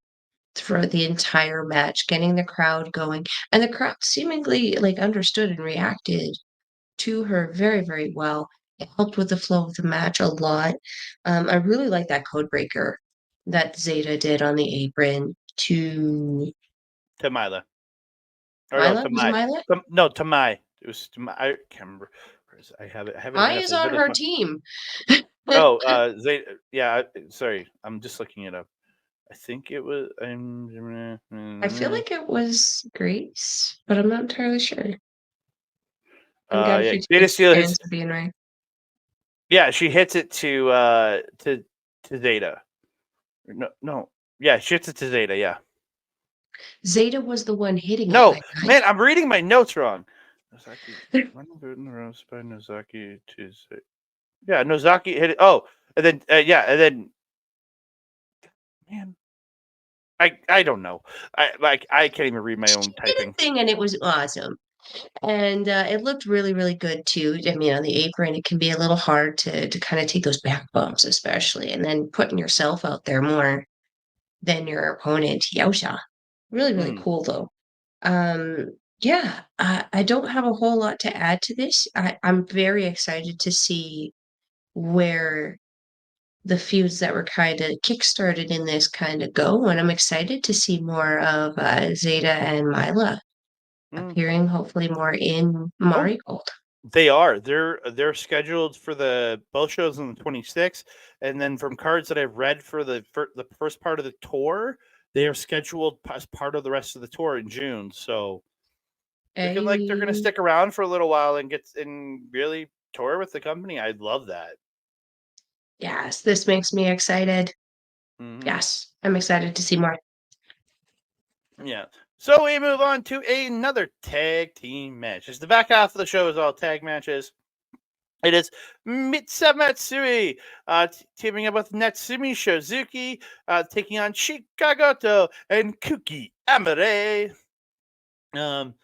throughout the entire match, getting the crowd going, and the crowd seemingly like understood and reacted to her very, very well. It helped with the flow of the match a lot. I really like that code breaker that Zeta did on the apron to To Mila. Or no, Mila. to Was it Mai. Mila? No, to Mai. It was to Mai. I can't remember. I have it. I have it Mai written up is as on good as her my. team. Oh, Zeta. Yeah. Sorry, I'm just looking it up. I think it was. I feel like it was Grace, but I'm not entirely sure. I've got a Yeah. few Data takes Steal hits. chance of being right. Yeah, she hits it to Zeta. No, no. Yeah, she hits it to Zeta. Yeah. Zeta was the one hitting it, No, my man, I'm reading my notes wrong. Nozaki running through in the ropes by Nozaki to Zeta. Yeah, Nozaki hit it. Oh, and then and then man, I don't know. I can't even read my She own did a typing. thing and it was awesome. And, it looked really, really good too. I mean, on the apron, it can be a little hard to kinda take those back bumps especially, and then putting yourself out there more than your opponent. Yosha. Really, really Mm, cool though. Yeah, I don't have a whole lot to add to this. I'm very excited to see where the feuds that were kinda kickstarted in this kinda go, and I'm excited to see more of, Zeta and Mila mm. appearing hopefully more in Oh, MariGold. they are. They're scheduled for the both shows on the 26th, and then from cards that I've read for the first part of the tour, they are scheduled as part of the rest of the tour in June. So looking like they're gonna Hey. stick around for a little while and get and really tour with the company. I'd love that. Yes, this makes me excited. Hmm. Yes, I'm excited to see more. Yeah. So we move on to another tag team match. As the back half of the show is all tag matches. It is Mitsa Matsui teaming up with Natsumi Shozuki, taking on Chicago and Kuki Amare. Um,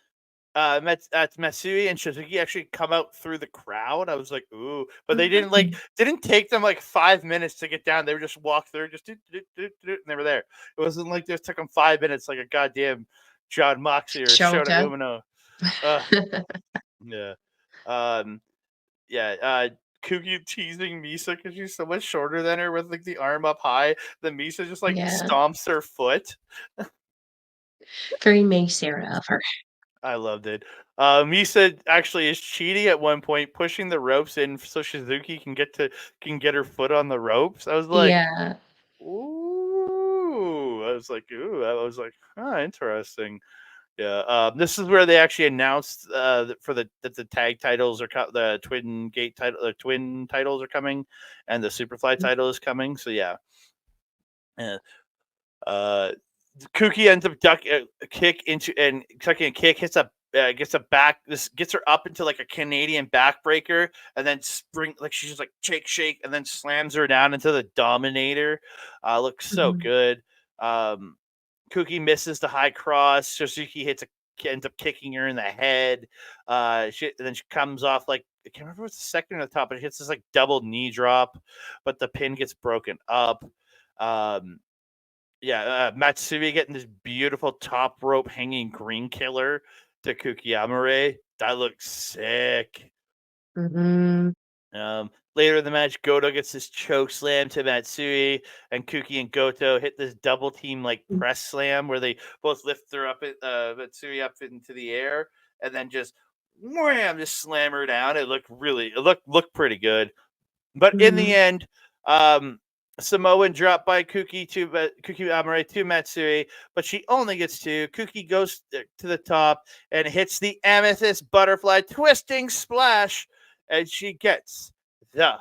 Matsui and Shizuki actually come out through the crowd. I was like, ooh, but they Mhm. didn't take them like 5 minutes to get down. They were just walk through, just and they were there. It wasn't like this took them 5 minutes like a goddamn John Moxley or Shota Shota. Umino. Uh, yeah, um, yeah. Kugi teasing Misa because she's so much shorter than her with like the arm up high. The Misa just like Yeah, stomps her foot. very May Sarah of her. I loved it. Misa actually is cheating at one point, pushing the ropes in so Shizuki can get her foot on the ropes. I was like, Yeah. ooh. I was like, ooh. I was like, interesting. Yeah. This is where they actually announced that the tag titles are the twin titles are coming, and the Superfly title is coming. So yeah. Yeah. Uh, Kuki ends up a kick into and tucking a kick, hits a gets a back. This gets her up into like a Canadian backbreaker, and then spring like she's just like shake, and then slams her down into the Dominator. Looks so Mhm. good. Um, Kuki misses the high cross. Suzuki ends up kicking her in the head. And then she comes off like I can't remember what's the second at the top, but it hits this like double knee drop, but the pin gets broken up. Um, yeah, Matsui getting this beautiful top rope hanging green killer to Kukiyamare. That looks sick. Mhm. Later in the match, Goto gets this choke slam to Matsui, and Kuki and Goto hit this double team like press slam where they both lift her up, Matsui up into the air, and then just wham, just slam her down. It looked pretty good. But in the Mhm. end, Samoan dropped by Kuki Amare to Matsui, but she only gets two. Kuki goes to the top and hits the amethyst butterfly twisting splash, and she gets the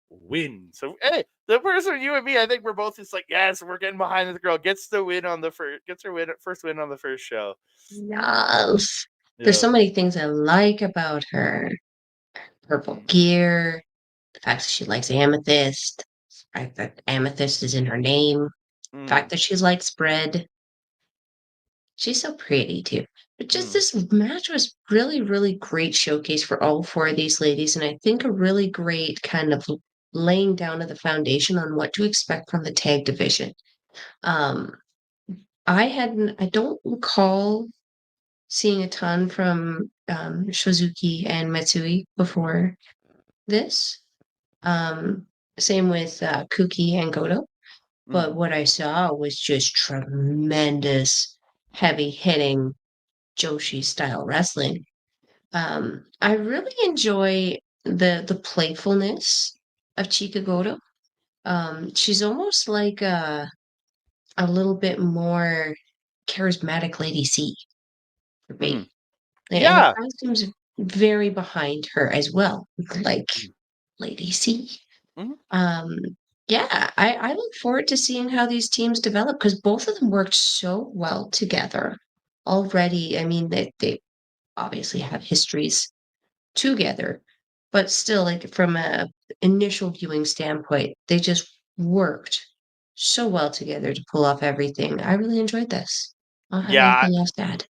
win. So hey, the person you and me, I think we're both just like, yes, we're getting behind the girl. Gets the win on the first win on the first show. Yes. There's Yeah. so many things I like about her. Purple gear, the fact that she likes amethyst, the fact that amethyst is in her name, the fact Mm, that she likes bread. She's so pretty too. But just mm. this match was really, really great showcase for all four of these ladies, and I think a really great kind of laying down of the foundation on what to expect from the tag division. Um, I don't recall seeing a ton from Shozuki and Matsui before this. Um, Same with Kuki and Goto. But Mm. what I saw was just tremendous, heavy hitting Joshi style wrestling. I really enjoy the playfulness of Chika Goto. She's almost like a little bit more charismatic Lady C for Mm. me. And the Yeah. costumes very behind her as well, like Mm. Lady C. Mhm. Um, yeah, I look forward to seeing how these teams develop because both of them worked so well together already. I mean, they obviously have histories together, but still, like from a initial viewing standpoint, they just worked so well together to pull off everything. I really enjoyed this. I don't have Yeah. anything else to add.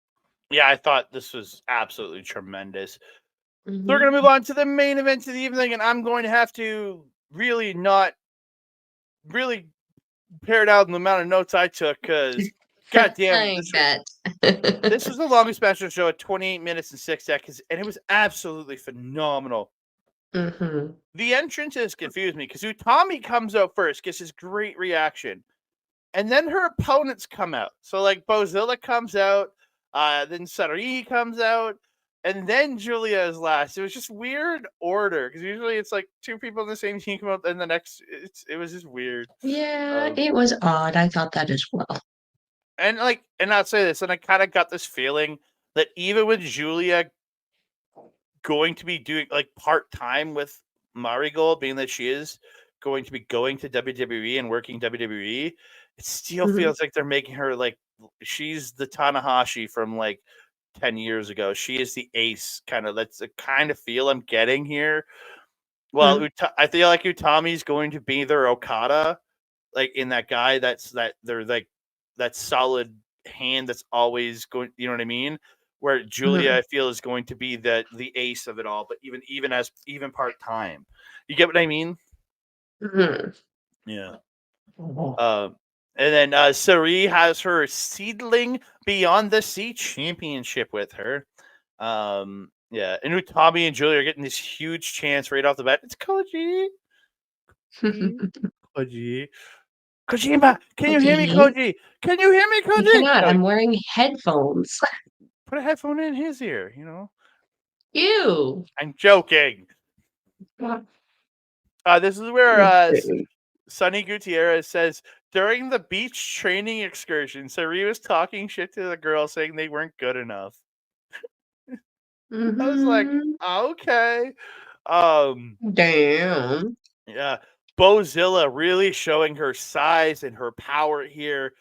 Yeah, I thought this was absolutely tremendous. So we're Hmm. gonna move on to the main event of the evening, and I'm going to have to really not really pare down the amount of notes I took because, goddamn, I bet. this was the longest match of the show at 28 minutes and 6 seconds, and it was absolutely phenomenal. Hmm. The entrances confused me because Utami comes out first, gets this great reaction, and then her opponents come out. So like Bozilla comes out, then Sareee comes out, and then Giulia is last. It was just weird order because usually it's like two people in the same team come out, and the next it was just weird. Yeah, Um, it was odd. I thought that as well. and I'll say this, and I kind of got this feeling that even with Giulia going to be doing like part time with MariGold, being that she is going to be going to WWE and working WWE, it still Mhm, feels like they're making her like she's the Tanahashi from like 10 years ago. She is the ace, kind of. That's the kind of feel I'm getting here. Well, mhm, I feel like Utami's going to be their Okada, like in that guy that they're like that solid hand that's always going, you know what I mean? Where Giulia, mhm, I feel, is going to be the ace of it all, but even part time. You get what I mean? mhm. Yeah. Oh. Um and then Sareee has her seedling Beyond the Sea championship with her. Yeah, and Utami and Giulia are getting this huge chance right off the bat. It's Koji. Koji. Kojima, can you hear me, Okay. Koji? Can you hear me, I Koji? cannot. No, I'm wearing headphones. put a headphone in his ear. Ew. I'm joking. This is where Okay. Sonny Gutierrez says during the beach training excursion, Sareee was talking shit to the girls, saying they weren't good enough. I was like, Mhm. okay. Um, Damn. Yeah, Bozilla really showing her size and her power here.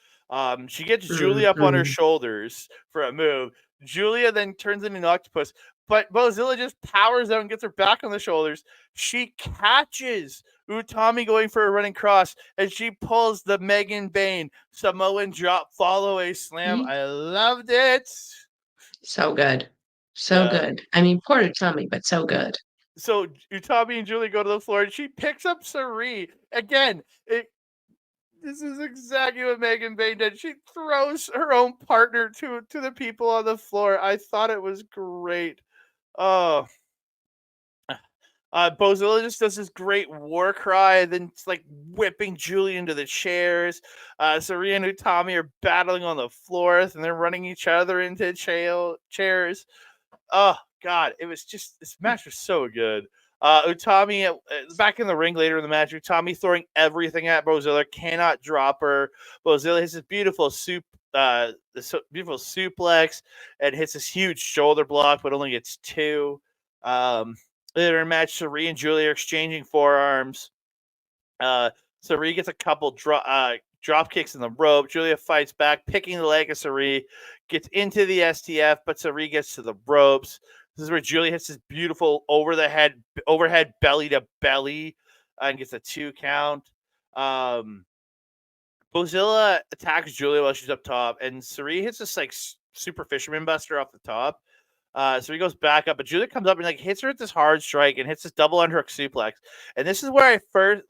She gets Julia up on her Mhm. shoulders for a move. Julia then turns into an octopus, but Bozilla just powers out and gets her back on the shoulders. She catches Utami going for a running cross, and she pulls the Megan Bain Samoan drop follow a slam. See? I loved it. So good. So Yeah. good. I mean, poor Tommy, but so good. So Utami and Julia go to the floor, and she picks up Sareee again. This is exactly what Megan Bain did. She throws her own partner to the people on the floor. I thought it was great. Oh, Bozilla just does this great war cry, and then it's like whipping Julie into the chairs. Sareee and Utami are battling on the floor, and they're running each other into chairs. Oh, God, it was just this match was so good. Utami back in the ring later in the match. Utami throwing everything at Bozilla, cannot drop her. Bozilla hits this beautiful beautiful suplex and hits this huge shoulder block, but only gets two. Um, Later in the match, Sareee and Giulia are exchanging forearms. Sareee gets a couple drop kicks in the rope. Giulia fights back, picking the leg of Sareee, gets into the STF, but Sareee gets to the ropes. This is where Giulia hits this beautiful overhead belly to belly, and gets a 2 count. Um, Bozilla attacks Giulia while she's up top, and Sareee hits this like super fisherman buster off the top. So he goes back up, but Giulia comes up and like hits her with this hard strike and hits this double underhook suplex. And this is where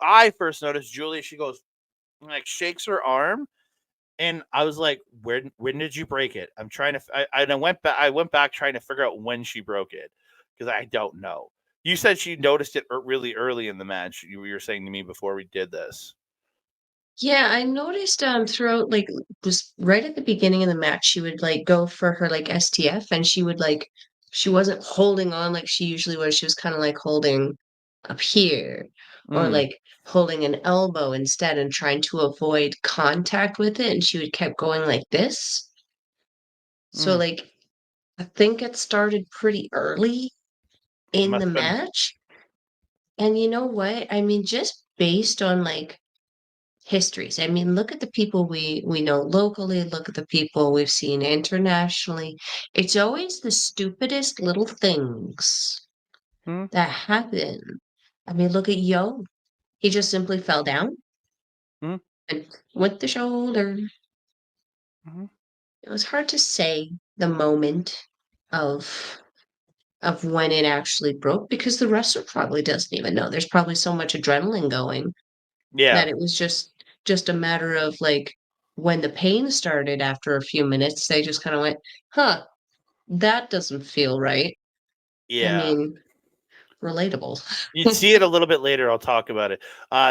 I first noticed Giulia. She goes like shakes her arm, and I was like, when did you break it? I'm trying to. I went back trying to figure out when she broke it because I don't know. You said she noticed it really early in the match. You were saying to me before we did this. Yeah, I noticed throughout like just right at the beginning of the match, she would like go for her like STF and she would like she wasn't holding on like she usually was. She was kind of like holding up here or Mm, like holding an elbow instead and trying to avoid contact with it. And she would kept going like this. So mm. like I think it started pretty early It in the must have been. match. And you know what? I mean, just based on like histories. I mean, look at the people we know locally, look at the people we've seen internationally. It's always the stupidest little things Mm, that happen. I mean, look at Yo. He just simply fell down mm, and went the shoulder. mm. It was hard to say the moment of when it actually broke because the wrestler probably doesn't even know. There's probably so much adrenaline going Yeah, that it was just a matter of, like, when the pain started after a few minutes, they just kinda went, "Huh, that doesn't feel right." I yeah. mean, relatable. You'd see it a little bit later. I'll talk about it.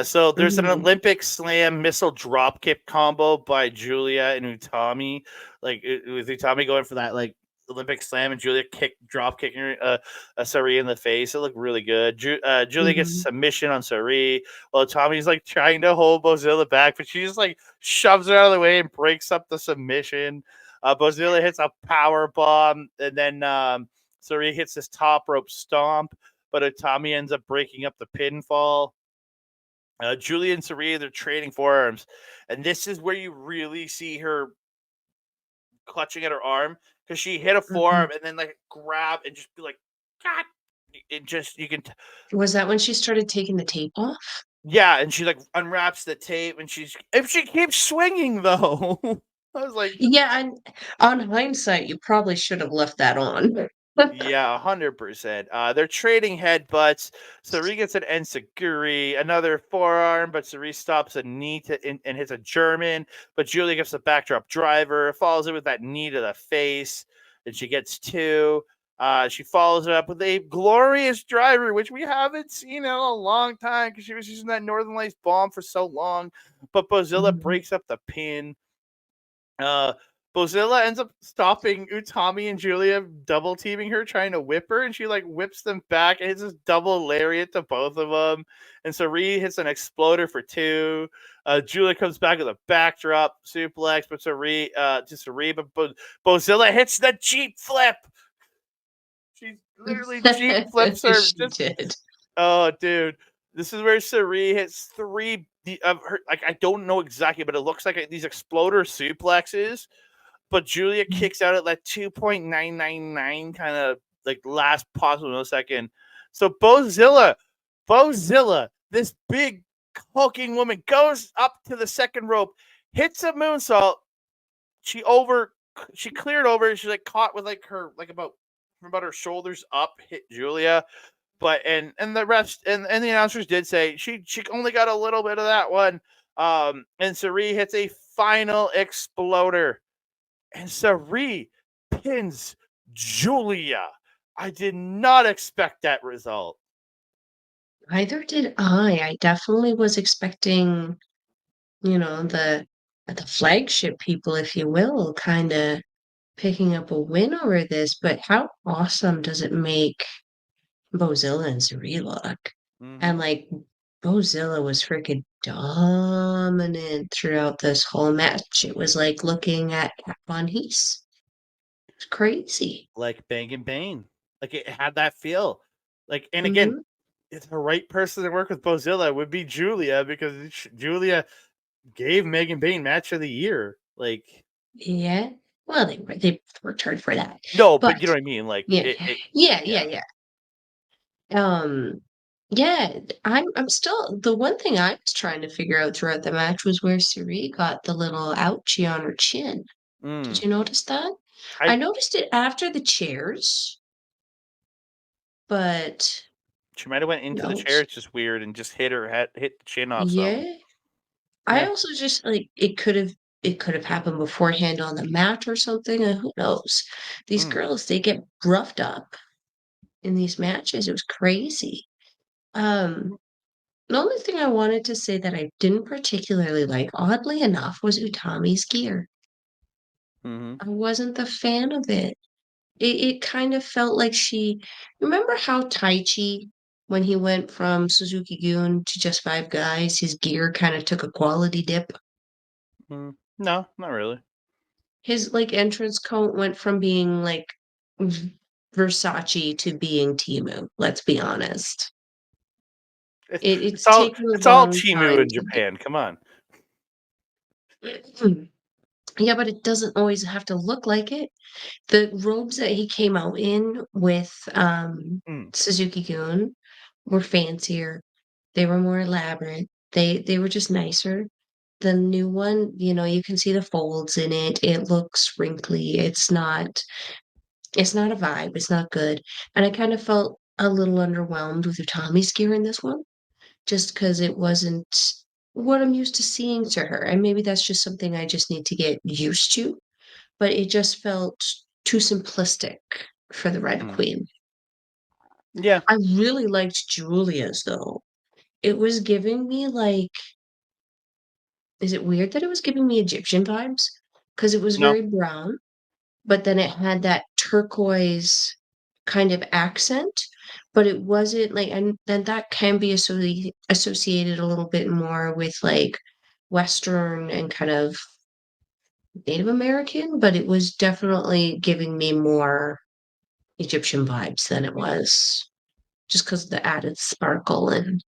So there's an Mhm, Olympic slam missile drop kick combo by Giulia and Utami. Like with Utami going for that like Olympic slam and Giulia drop kicking her, Sareee in the face. It looked really good. Giulia gets a mhm. submission on Sareee while Tommy's like trying to hold Bozilla back, but she just like shoves her out of the way and breaks up the submission. Bozilla hits a power bomb, and then Sareee hits this top rope stomp, but Utami ends up breaking up the pinfall. Giulia and Sareee, they're trading forearms. And this is where you really see her clutching at her arm because she hit a Mhm. forearm and then like grab and just be like, God. It just, you can, Was that when she started taking the tape off? yeah. And she like unwraps the tape and if she keeps swinging though, I was like, Yeah, and on hindsight, you probably should have left that on. yeah, 100%. They're trading headbutts. Sareee gets an enziguri, another forearm, but Sareee stops a knee and hits a German. But Giulia gets the backdrop driver, follows it with that knee to the face, and she gets two. She follows it up with a glorious driver, which we haven't seen in a long time because she was using that Northern Lights bomb for so long. But Bozilla Mhm. breaks up the pin. Uh, Bozilla ends up stopping Utami and Giulia, double teaming her, trying to whip her, and she like whips them back and hits this double lariat to both of them. And Sareee hits an exploder for two. Giulia comes back with a backdrop suplex, but Sareee, but Bozilla hits the Jeep flip. She literally Jeep flips her. She did. Oh, dude, this is where Sareee hits three of her. Like I don't know exactly, but it looks like these exploder suplexes, but Giulia kicks out at like 2.999 kind of like last possible millisecond. So Bozilla, this big hulking woman goes up to the second rope, hits a moonsault. She over she cleared over. She like caught with like her like about her shoulders up, hit Giulia. But and the refs and the announcers did say she only got a little bit of that one. And Sareee hits a final exploder and Sareee pins Giulia. I did not expect that result. Neither did I. I definitely was expecting, the flagship people, if you will, kinda picking up a win over this, but how awesome does it make Bozilla and Sareee look? And Mm-hmm. like Bozilla was freaking dominant throughout this whole match. It was like looking at Kat Von Hees. It's crazy. Like Bang and Bane. Like it had that feel. Like, and again, Hmm. if the right person to work with Bozilla would be Giulia, because Giulia gave Megan Bane match of the year. Like, Yeah. Well, they worked hard for that, no, but but you know what I mean. Like yeah, it yeah, yeah. yeah, yeah. Um, yeah, I'm still the one thing I was trying to figure out throughout the match was where Sareee got the little ouchie on her chin. Did Mm. you notice that? I I noticed it after the chairs, but She might have went who into the chair. knows? It's just weird and just hit her head, hit the chin off something. Yeah. I Yeah. also just like it could have happened beforehand on the mat or something. Who knows? These Mm. girls, they get roughed up in these matches. It was crazy. Um, the only thing I wanted to say that I didn't particularly like, oddly enough, was Utami's gear. Mm-hmm. I wasn't the fan of it. It kind of felt like she remember how Taichi, when he went from Suzuki-gun to Just Five Guys, his gear kind of took a quality dip. Mm. No, not really. His like entrance coat went from being like Versace to being Timu. Let's be honest. It's taken a It's all long Timu time in to get. Japan. Come on. Yeah, but it doesn't always have to look like it. The robes that he came out in with Mm. Suzuki-gun were fancier. They were more elaborate. They were just nicer. The new one, you can see the folds in it. It looks wrinkly. It's not a vibe. It's not good. And I kind of felt a little underwhelmed with Utami's gear in this one, just because it wasn't what I'm used to seeing to her. And maybe that's just something I just need to get used to, but it just felt too simplistic for the Red Mm. Queen. Yeah. I really liked Julia's though. It was giving me like, is it weird that it was giving me Egyptian vibes? Because it was No. very brown, but then it had that turquoise kind of accent, but it wasn't like, and then that can be associated a little bit more with like Western and kind of Native American, but it was definitely giving me more Egyptian vibes than it was just because of the added sparkle and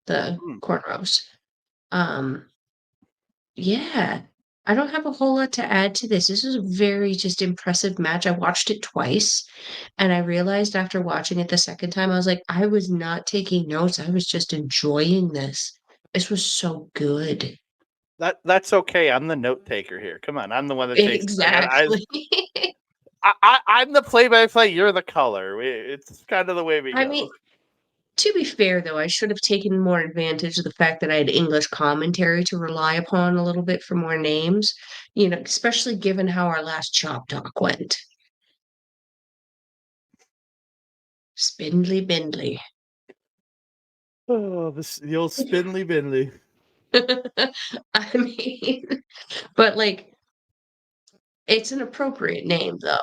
the Mm. cornrows. Um, yeah, I don't have a whole lot to add to this. This is a very just impressive match. I watched it twice, and I realized after watching it the second time, I was like, I was not taking notes. I was just enjoying this. This was so good. That's okay. I'm the note taker here. Come on. I'm the one that takes. Exactly. I'm the play-by-play. You're the color. It's kind of the way we I go. mean, to be fair, though, I should have taken more advantage of the fact that I had English commentary to rely upon a little bit for more names, especially given how our last Chop Talk went. Spindly Bindley. Oh, the old spindly bindly. I mean, but like, it's an appropriate name, though.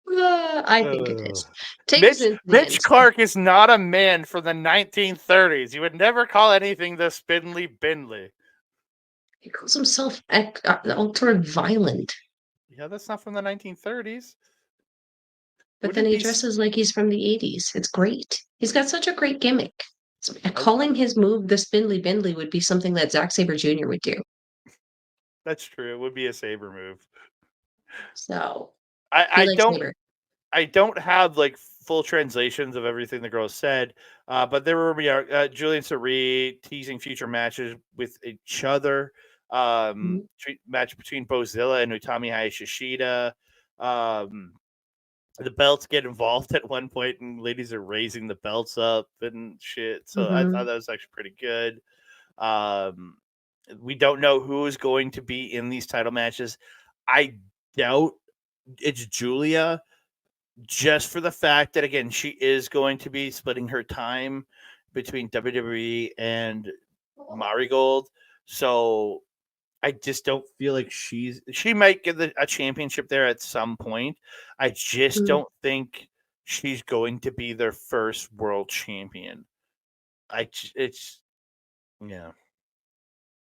I think it is. Take us into the Mitch end. Clark is not a man from the 1930s. You would never call anything the spindly bindly. He calls himself ultra violent, Yeah, that's not from the 1930s. but then Wouldn't it he be? dresses like he's from the 80s. It's great. He's got such a great gimmick. I, Calling his move the Spindly Bindly would be something that Zack Sabre Jr. would do. that's true. It would be a saber move. So I, he I likes don't Sabre. I don't have like full translations of everything the girls said, but there were Julian Sareee teasing future matches with each other. Mhm. Match between Bozilla and Utami Hayashishita. Um, the belts get involved at one point, and ladies are raising the belts up and shit. So I thought Mhm. that was actually pretty good. Um, we don't know who is going to be in these title matches. I doubt it's Giulia, just for the fact that again she is going to be splitting her time between WWE and MariGold. So I just don't feel like she might get a championship there at some point. I just Mm, don't think she's going to be their first world champion. It's yeah.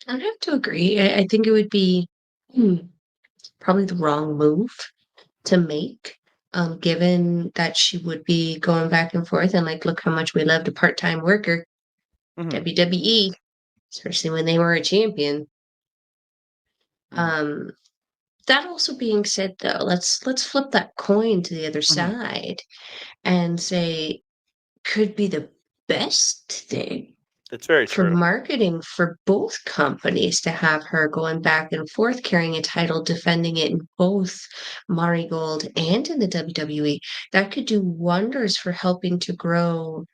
I'd have to agree. I think it would be hmm, probably the wrong move to make, given that she would be going back and forth and like, look how much we loved a part-time worker, Mm-hmm, WWE, especially when they were a champion. mm-hmm, Um, that also being said, though, let's flip that coin to the other mm-hmm. side and say, could be the best thing It's very for true. marketing for both companies to have her going back and forth carrying a title, defending it in both MariGold and in the WWE. That could do wonders for helping to grow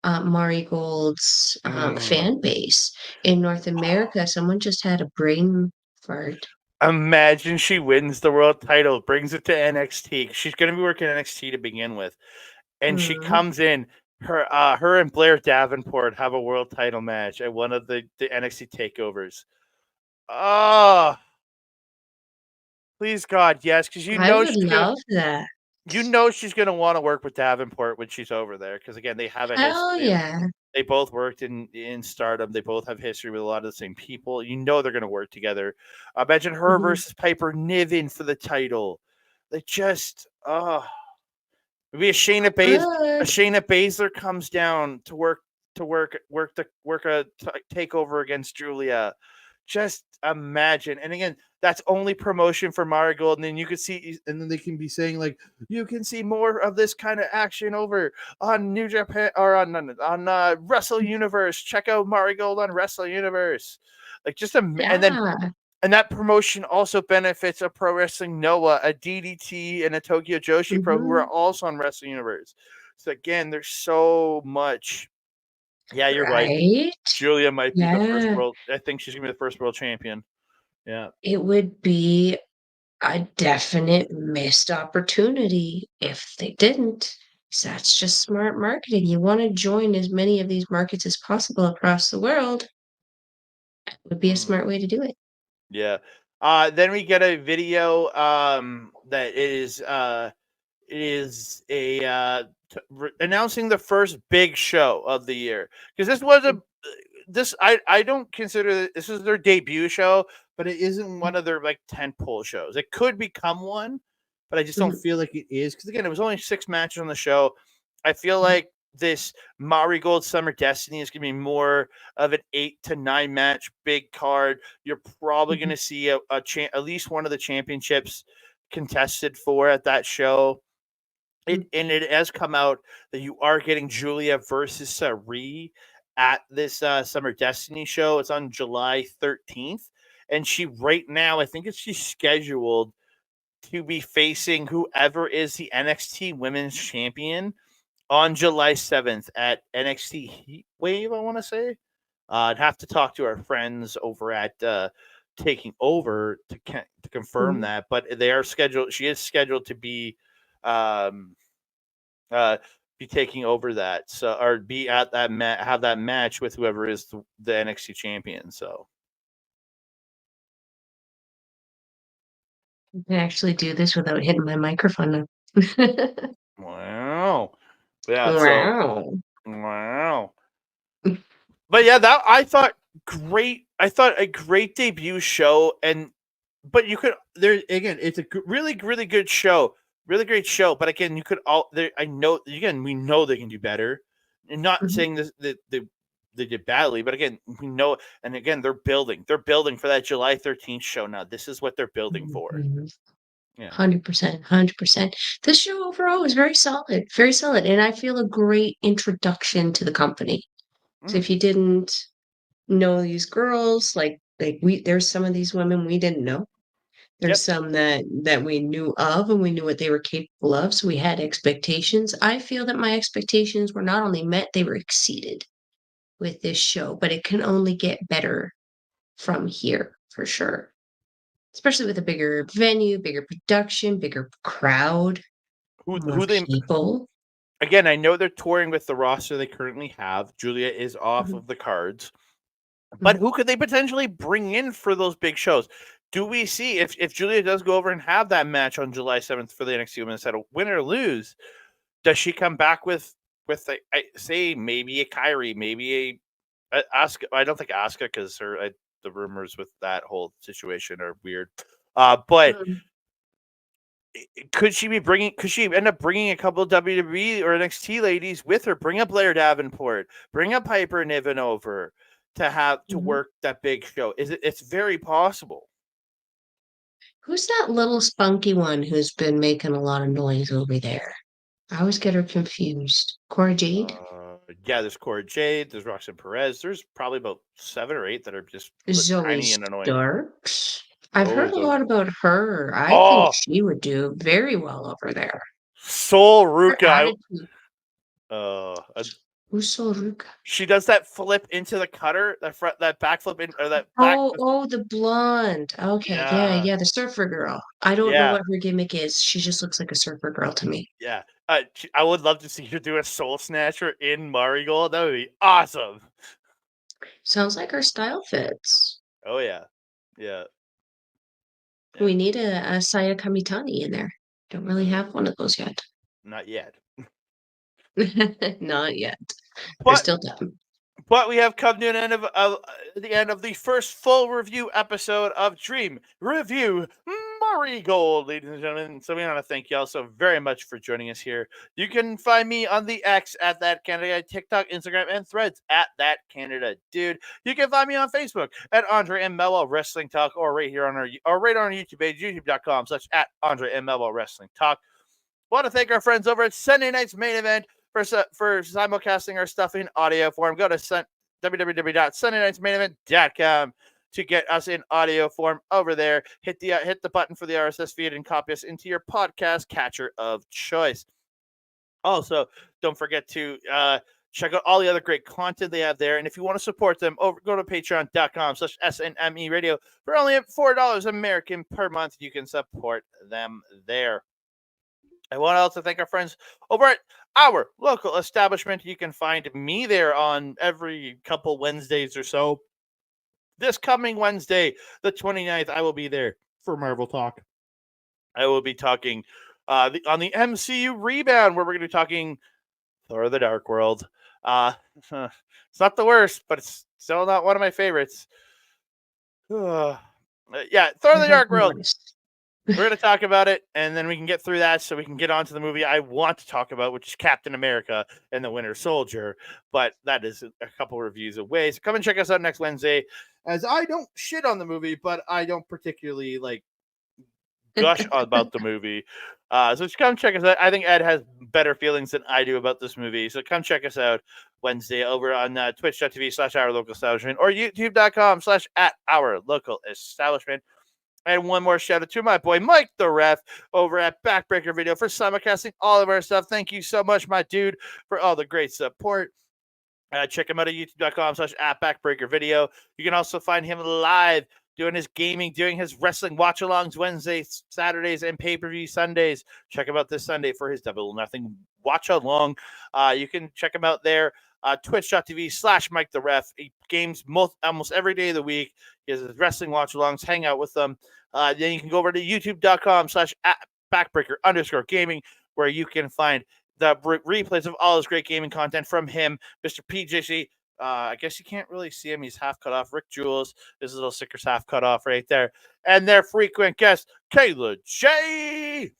MariGold's Mm. fan base in North America. Someone just had a brain fart. Imagine she wins the world title, brings it to NXT. She's going to be working NXT to begin with, and she Mm. comes in. Her and Blair Davenport have a world title match at one of the NXT takeovers. Oh, please God, yes, because I would love that. you know she's gonna want to work with Davenport when she's over there. Because again, they have a Hell history. yeah. They both worked in Stardom. They both have history with a lot of the same people. You know they're gonna work together. Imagine her Mhm. versus Piper Niven for the title. They just maybe a Good. Shayna Baszler comes down to work a takeover against Giulia. Just imagine. And again, that's only promotion for MariGold. And then you could see, and then they can be saying like, you can see more of this kind of action over on New Japan or on Wrestle Universe. Check out MariGold on Wrestle Universe. Like just a, Yeah. and that promotion also benefits a Pro Wrestling Noah, a DDT, and a Tokyo Joshi Pro who are Mhm. also on Wrestle Universe. So again, there's so much. Yeah, you're right. Right? Julia might be the first Yeah. world. I think she's gonna be the first world champion. Yeah. It would be a definite missed opportunity if they didn't. So that's just smart marketing. You want to join as many of these markets as possible across the world. Would be a Mm, smart way to do it. yeah. Then we get a video that is a announcing the first big show of the year because this was a this I don't consider this is their debut show, but it isn't one of their like tentpole shows. It could become one, but I just don't Mhm, feel like it is because again, it was only 6 matches on the show. I feel mhm, like this MariGold Summer Destiny is going to be more of an 8 to 9 match big card. You're probably going mhm, to see at least one of the championships contested for at that show. mhm, It has come out that you are getting Giulia versus Sareee at this Summer Destiny show. It's on July 13th, and she right now I think she's scheduled to be facing whoever is the NXT Women's Champion on July 7th at NXT Heat Wave. I want to say. I'd have to talk to our friends over at Taking Over to confirm mhm. that, but they are scheduled. She is scheduled to um, uh, be taking over that, so or be at that have that match with whoever is the NXT champion. So I can actually do this without hitting my microphone now. wow, yeah, so Wow. wow, but yeah, that I thought great. I thought a great debut show, and but you could there again. It's a really good show, really great show. But again, you could all there. I know again we know they can do better. And not Mhm, saying this that they did badly, but again we know. And again, they're building. They're building for that July 13th show. Now this is what they're building mhm, for. mhm. Yeah. 100%, 100%. This show overall was very solid, and I feel a great introduction to the company. So Mm, if you didn't know these girls, there's some of these women we didn't know. There's yep. some that we knew of and we knew what they were capable of, so we had expectations. I feel that my expectations were not only met, they were exceeded with this show, but it can only get better from here for sure. Especially with a bigger venue, bigger production, bigger crowd, more Who they people. again? I know they're touring with the roster they currently have. Julia is off Mhm, of the cards. But Mhm. who could they potentially bring in for those big shows? Do we see if Giulia does go over and have that match on July 7th for the NXT Women's Title, win or lose? Does she come back with say maybe a Kyrie, maybe a Asuka? I don't think Asuka because the rumors with that whole situation are weird. But Mm. could she be bringing? Could she end up bringing a couple of WWE or NXT ladies with her? Bring up Blair Davenport, bring up Piper Niven over to have to Mhm. work that big show. It's very possible. Who's that little spunky one who's been making a lot of noise over there? I always get her confused. Cora Jade? Yeah, there's Cora Jade, there's Roxanne Perez. There's probably about 7 or 8 that are just Zoe tiny and annoying. Starks? I've Oh, heard a lot about her. I think oh, she would do very well over there. Soul Her Ruka. attitude. Uh, Who's Soruka? she does that flip into the cutter, that back flip in or that back. Oh, the blonde. Okay, yeah, Yeah, yeah, the surfer girl. I don't know yeah, what her gimmick is. She just looks like a surfer girl to me. yeah. I would love to see her do a Soul Snatcher in MariGold. That would be awesome. Sounds like her style fits. Oh yeah, yeah, yeah. We need a Saya Kamitani in there. Don't really have one of those yet. Not yet, Not yet. They're but still dumb. we have come to an end of the end of the first full review episode of Dream Review MariGold, ladies and gentlemen. So we want to thank you all so very much for joining us here. You can find me on the X at That Canada, TikTok, Instagram, and Threads at That Canada Dude. You can find me on Facebook at Andre and Melball Wrestling Talk, or right here on our YouTube page, youtube.com/ at Andre and Melball Wrestling Talk. Want to thank our friends over at Sunday Night's Main Event for simulcasting our stuff in audio form. Go to www.sundaynightsmainevent.com to get us in audio form over there. Hit the button for the RSS feed and copy us into your podcast catcher of choice. Also, don't forget to check out all the other great content they have there. And if you want to support them, go to patreon.com/SNME radio. For only $4 American per month, you can support them there. I want to also thank our friends over at our local establishment. You can find me there on every couple Wednesdays or so. This coming Wednesday, the 29th, I will be there for Marvel Talk. I will be talking on the MCU Rebound, where we're going to be talking Thor the Dark World. It's not the worst, but it's still not one of my favorites. Yeah, Thor I the have Dark World. noticed. We're going to talk about it, and then we can get through that so we can get on to the movie I want to talk about, which is Captain America and the Winter Soldier. But that is a couple reviews away. So come and check us out next Wednesday, as I don't shit on the movie, but I don't particularly gush about the movie. So just come check us out. I think Ed has better feelings than I do about this movie. So come check us out Wednesday over on twitch.tv/our local establishment or youtube.com/at our local establishment. And one more shout out to my boy Mike the Ref over at Backbreaker Video for simulcasting all of our stuff. Thank you so much, my dude, for all the great support. Check him out at youtube.com/at Backbreaker Video. You can also find him live doing his gaming, doing his wrestling watch alongs Wednesdays, Saturdays, and pay per view Sundays. Check him out this Sunday for his Double or Nothing watch along. You can check him out there. Twitch.tv/Mike the Ref. He games almost every day of the week. He has his wrestling watch alongs. Hang out with them. Then you can go over to youtube.com/backbreaker_gaming, where you can find the replays of all his great gaming content from him, Mr. PJC. I guess you can't really see him. He's half cut off. Rick Jules, his little sticker's half cut off right there. And their frequent guest, Kayla J.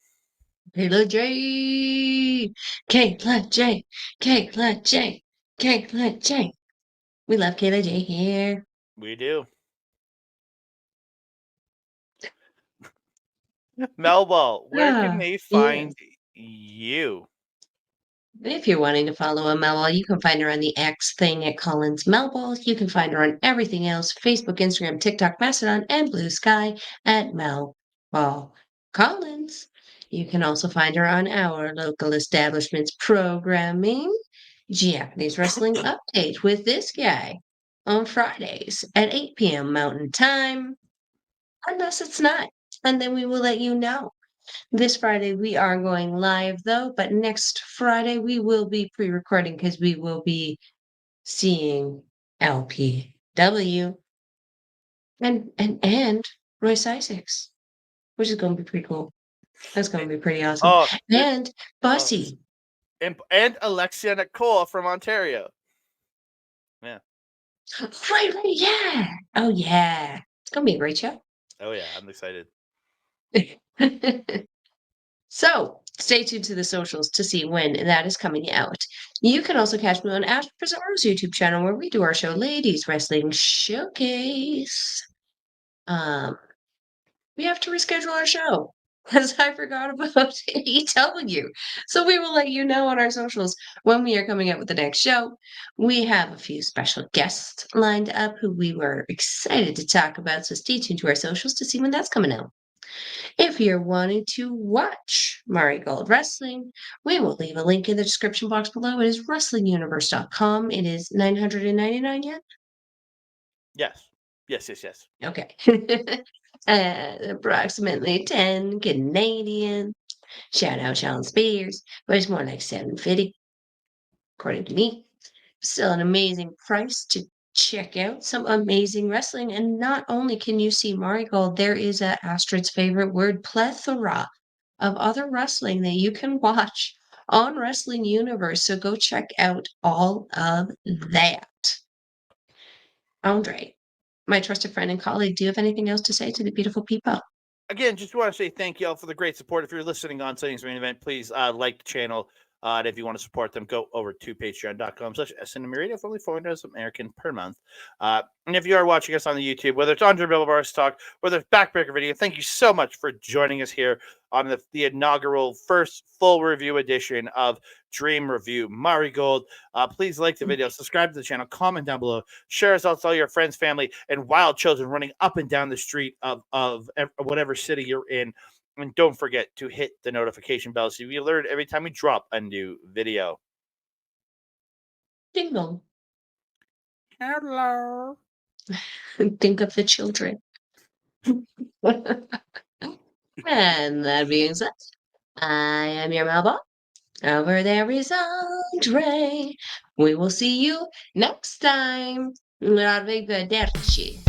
Kayla J. Kayla J. Kayla J. Kayla J. We love Kayla J here. We do. Melball, where can Ah, they yes. find you? If you're wanting to follow a Melball, you can find her on the X thing at Collins Melball. You can find her on everything else: Facebook, Instagram, TikTok, Mastodon, and Blue Sky at Melball Collins. You can also find her on our local establishment's programming, Japanese Wrestling Update with this guy on Fridays at 8 p.m. Mountain Time, unless it's not. And then we will let you know. This Friday we are going live though, but next Friday we will be pre-recording because we will be seeing LP W, and Royce Isaacs, which is going to be pretty cool. That's going to be pretty awesome. Oh, And oh, Bussy. and Alexia Nicole from Ontario. Yeah. Right, yeah. Oh, yeah. It's going to be a great show. Oh yeah, I'm excited. So stay tuned to the socials to see when that is coming out. You can also catch me on Ash Bizarro's YouTube channel where we do our show, Ladies Wrestling Showcase. We have to reschedule our show because I forgot about EW. So we will let you know on our socials when we are coming out with the next show. We have a few special guests lined up who we were excited to talk about. So stay tuned to our socials to see when that's coming out. If you're wanting to watch MariGold Wrestling, we will leave a link in the description box below. It is wrestlinguniverse.com. It is $999 yen. Yes. Yes. Okay. Approximately 10 Canadian. Shout out Sean Spears, but it's more like 750, according to me. Still an amazing price to check out some amazing wrestling. And not only can you see MariGold, there is Astrid's favorite word, plethora of other wrestling that you can watch on Wrestling Universe. So go check out all of that. Andre, my trusted friend and colleague, do you have anything else to say to the beautiful people? Again, just want to say thank you all for the great support. If you're listening on Settings Main Event, please like the channel. And if you want to support them, go over to patreon.com/SNM Radio for only $4 American per month. And if you are watching us on the YouTube, whether it's Andre Bellbar's Talk, whether it's Backbreaker Video, thank you so much for joining us here on the inaugural first full review edition of Dream Review MariGold. Please like the video, subscribe to the channel, comment down below, share us out to all your friends, family, and wild children running up and down the street of whatever city you're in. And don't forget to hit the notification bell so you get alerted every time we drop a new video. Ding dong. Hello. Think of the children. And that being said, I am your Melball. Over there is Andre. We will see you next time. Arrivederci.